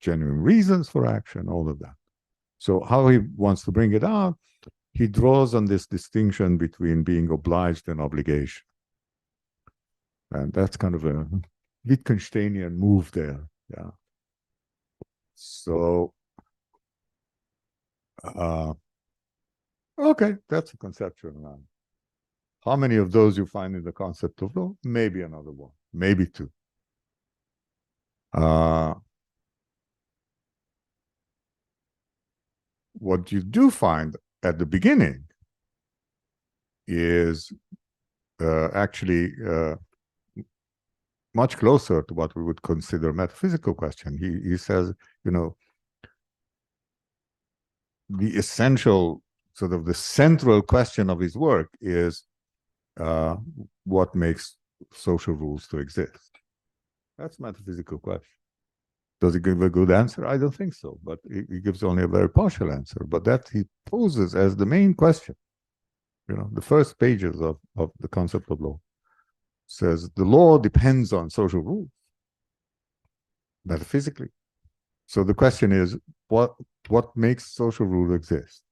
genuine reasons for action, all of that. So how he wants to bring it out, he draws on this distinction between being obliged and obligation. And that's kind of a Wittgensteinian move there. Yeah. So, okay, that's a conceptual analysis. How many of those you find in the concept of law? Maybe another one, maybe two. What you do find at the beginning is actually much closer to what we would consider a metaphysical question. He says, you know, the essential, sort of the central question of his work is what makes social rules to exist? That's a metaphysical question. Does he give a good answer? I don't think so, but he gives only a very partial answer. But that he poses as the main question. You know, the first pages of the concept of law says the law depends on social rules, metaphysically. So the question is, what makes social rule exist?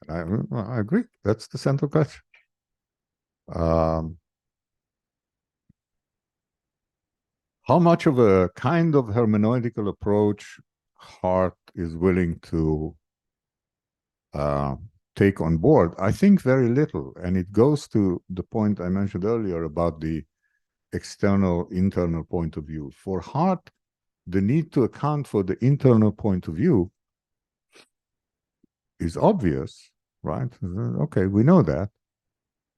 And I agree. That's the central question. How much of a kind of hermeneutical approach Hart is willing to take on board? I think very little. And it goes to the point I mentioned earlier about the external, internal point of view. For Hart, the need to account for the internal point of view is obvious, right? Okay, we know that.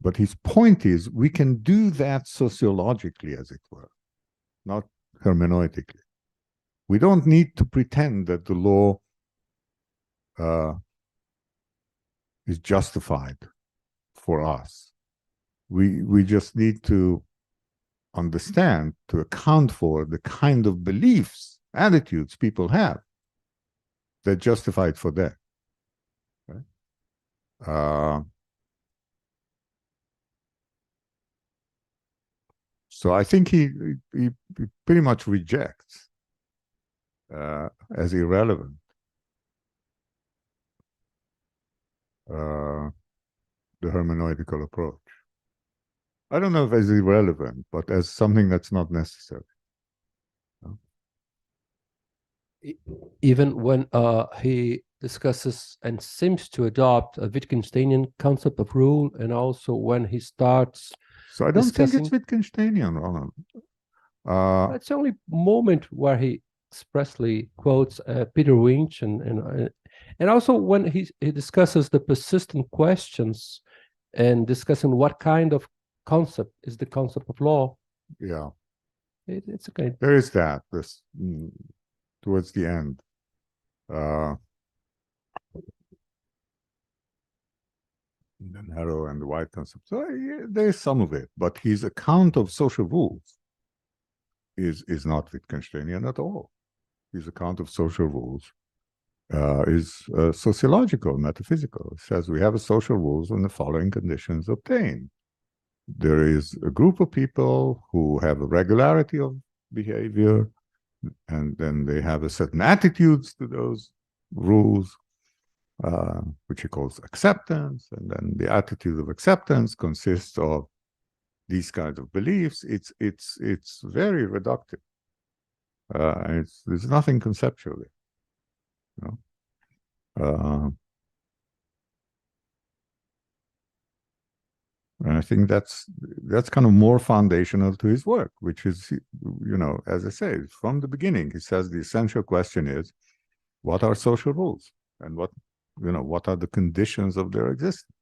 But his point is we can do that sociologically, as it were, not hermeneutically. We don't need to pretend that the law is justified for us. We just need to understand, to account for the kind of beliefs, attitudes people have that justify it for them. Right? So I think he pretty much rejects as irrelevant the hermeneutical approach. I don't know if as irrelevant, but as something that's not necessary. Even when he discusses and seems to adopt a Wittgensteinian concept of rule, and also when he starts. So I don't think it's Wittgensteinian, Roland. It's the only moment where he expressly quotes Peter Winch, and also when he discusses the persistent questions and discussing what kind of concept is the concept of law. Yeah, it's okay. There is that. This towards the end. The narrow and the wide concept. So yeah, there's some of it, but his account of social rules is not Wittgensteinian at all. His account of social rules is sociological, metaphysical. It says we have a social rules when the following conditions obtain. There is a group of people who have a regularity of behavior, and then they have a certain attitudes to those rules, which he calls acceptance. And then the attitude of acceptance consists of these kinds of beliefs. It's very reductive. There's nothing conceptually. You know? And I think that's kind of more foundational to his work, which is, you know, as I say, from the beginning, he says the essential question is, what are social rules, and what are the conditions of their existence?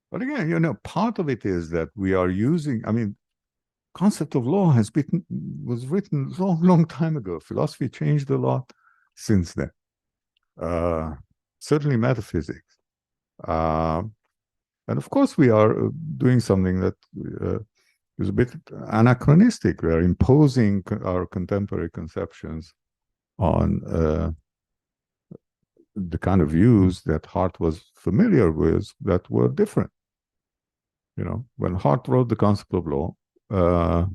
But again, you know, part of it is that we are using, I mean, concept of law was written a long time ago. Philosophy changed a lot since then. Certainly metaphysics. And of course, we are doing something that is a bit anachronistic. We are imposing our contemporary conceptions on the kind of views that Hart was familiar with that were different. You know, when Hart wrote the concept of law, the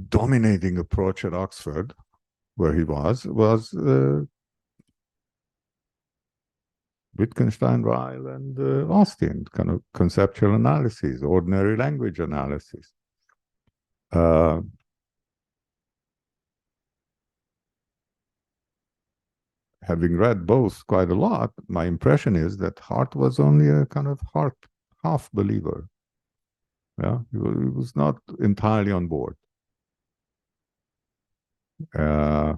dominating approach at Oxford, where he was Wittgenstein, Ryle, and Austin, kind of conceptual analysis, ordinary language analysis. Having read both quite a lot, my impression is that Hart was only a kind of half believer. Yeah, he was not entirely on board. You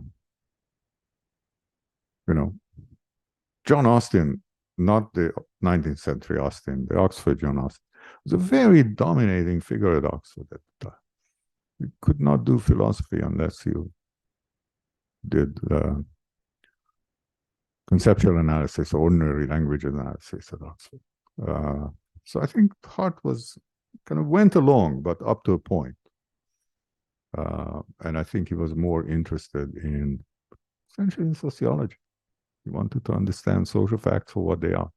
know, John Austin, not the 19th century Austin, the Oxford John Austin, was a very dominating figure at Oxford at the time. You could not do philosophy unless you did conceptual analysis, ordinary language analysis at Oxford. So I think Hart was kind of went along, but up to a point. And I think he was more interested in essentially in sociology. He wanted to understand social facts for what they are.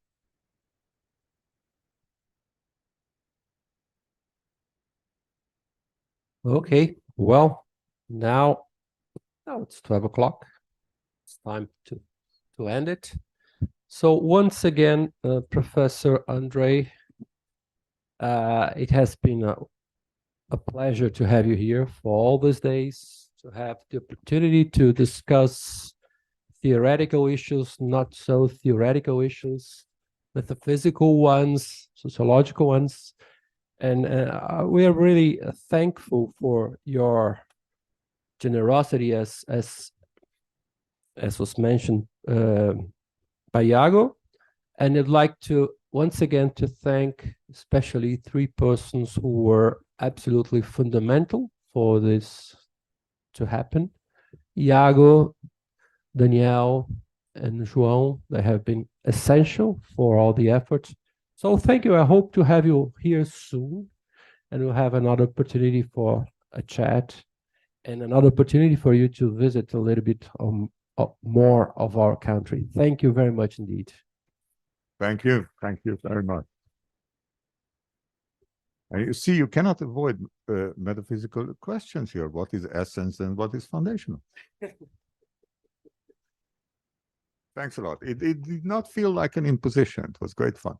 Okay, well, now it's 12 o'clock. It's time to end it. So once again, Professor Andre, it has been a pleasure to have you here for all these days, to have the opportunity to discuss theoretical issues, not so theoretical issues, metaphysical ones, sociological ones. And we are really thankful for your generosity as as was mentioned by Iago. And I'd like to once again to thank especially three persons who were absolutely fundamental for this to happen. Iago, Daniel, and João, they have been essential for all the efforts. So thank you. I hope to have you here soon, and we'll have another opportunity for a chat and another opportunity for you to visit a little bit more of our country. Thank you very much indeed. Thank you. Thank you very much. And you see, you cannot avoid metaphysical questions here. What is essence and what is foundational? Thanks a lot. It did not feel like an imposition. It was great fun.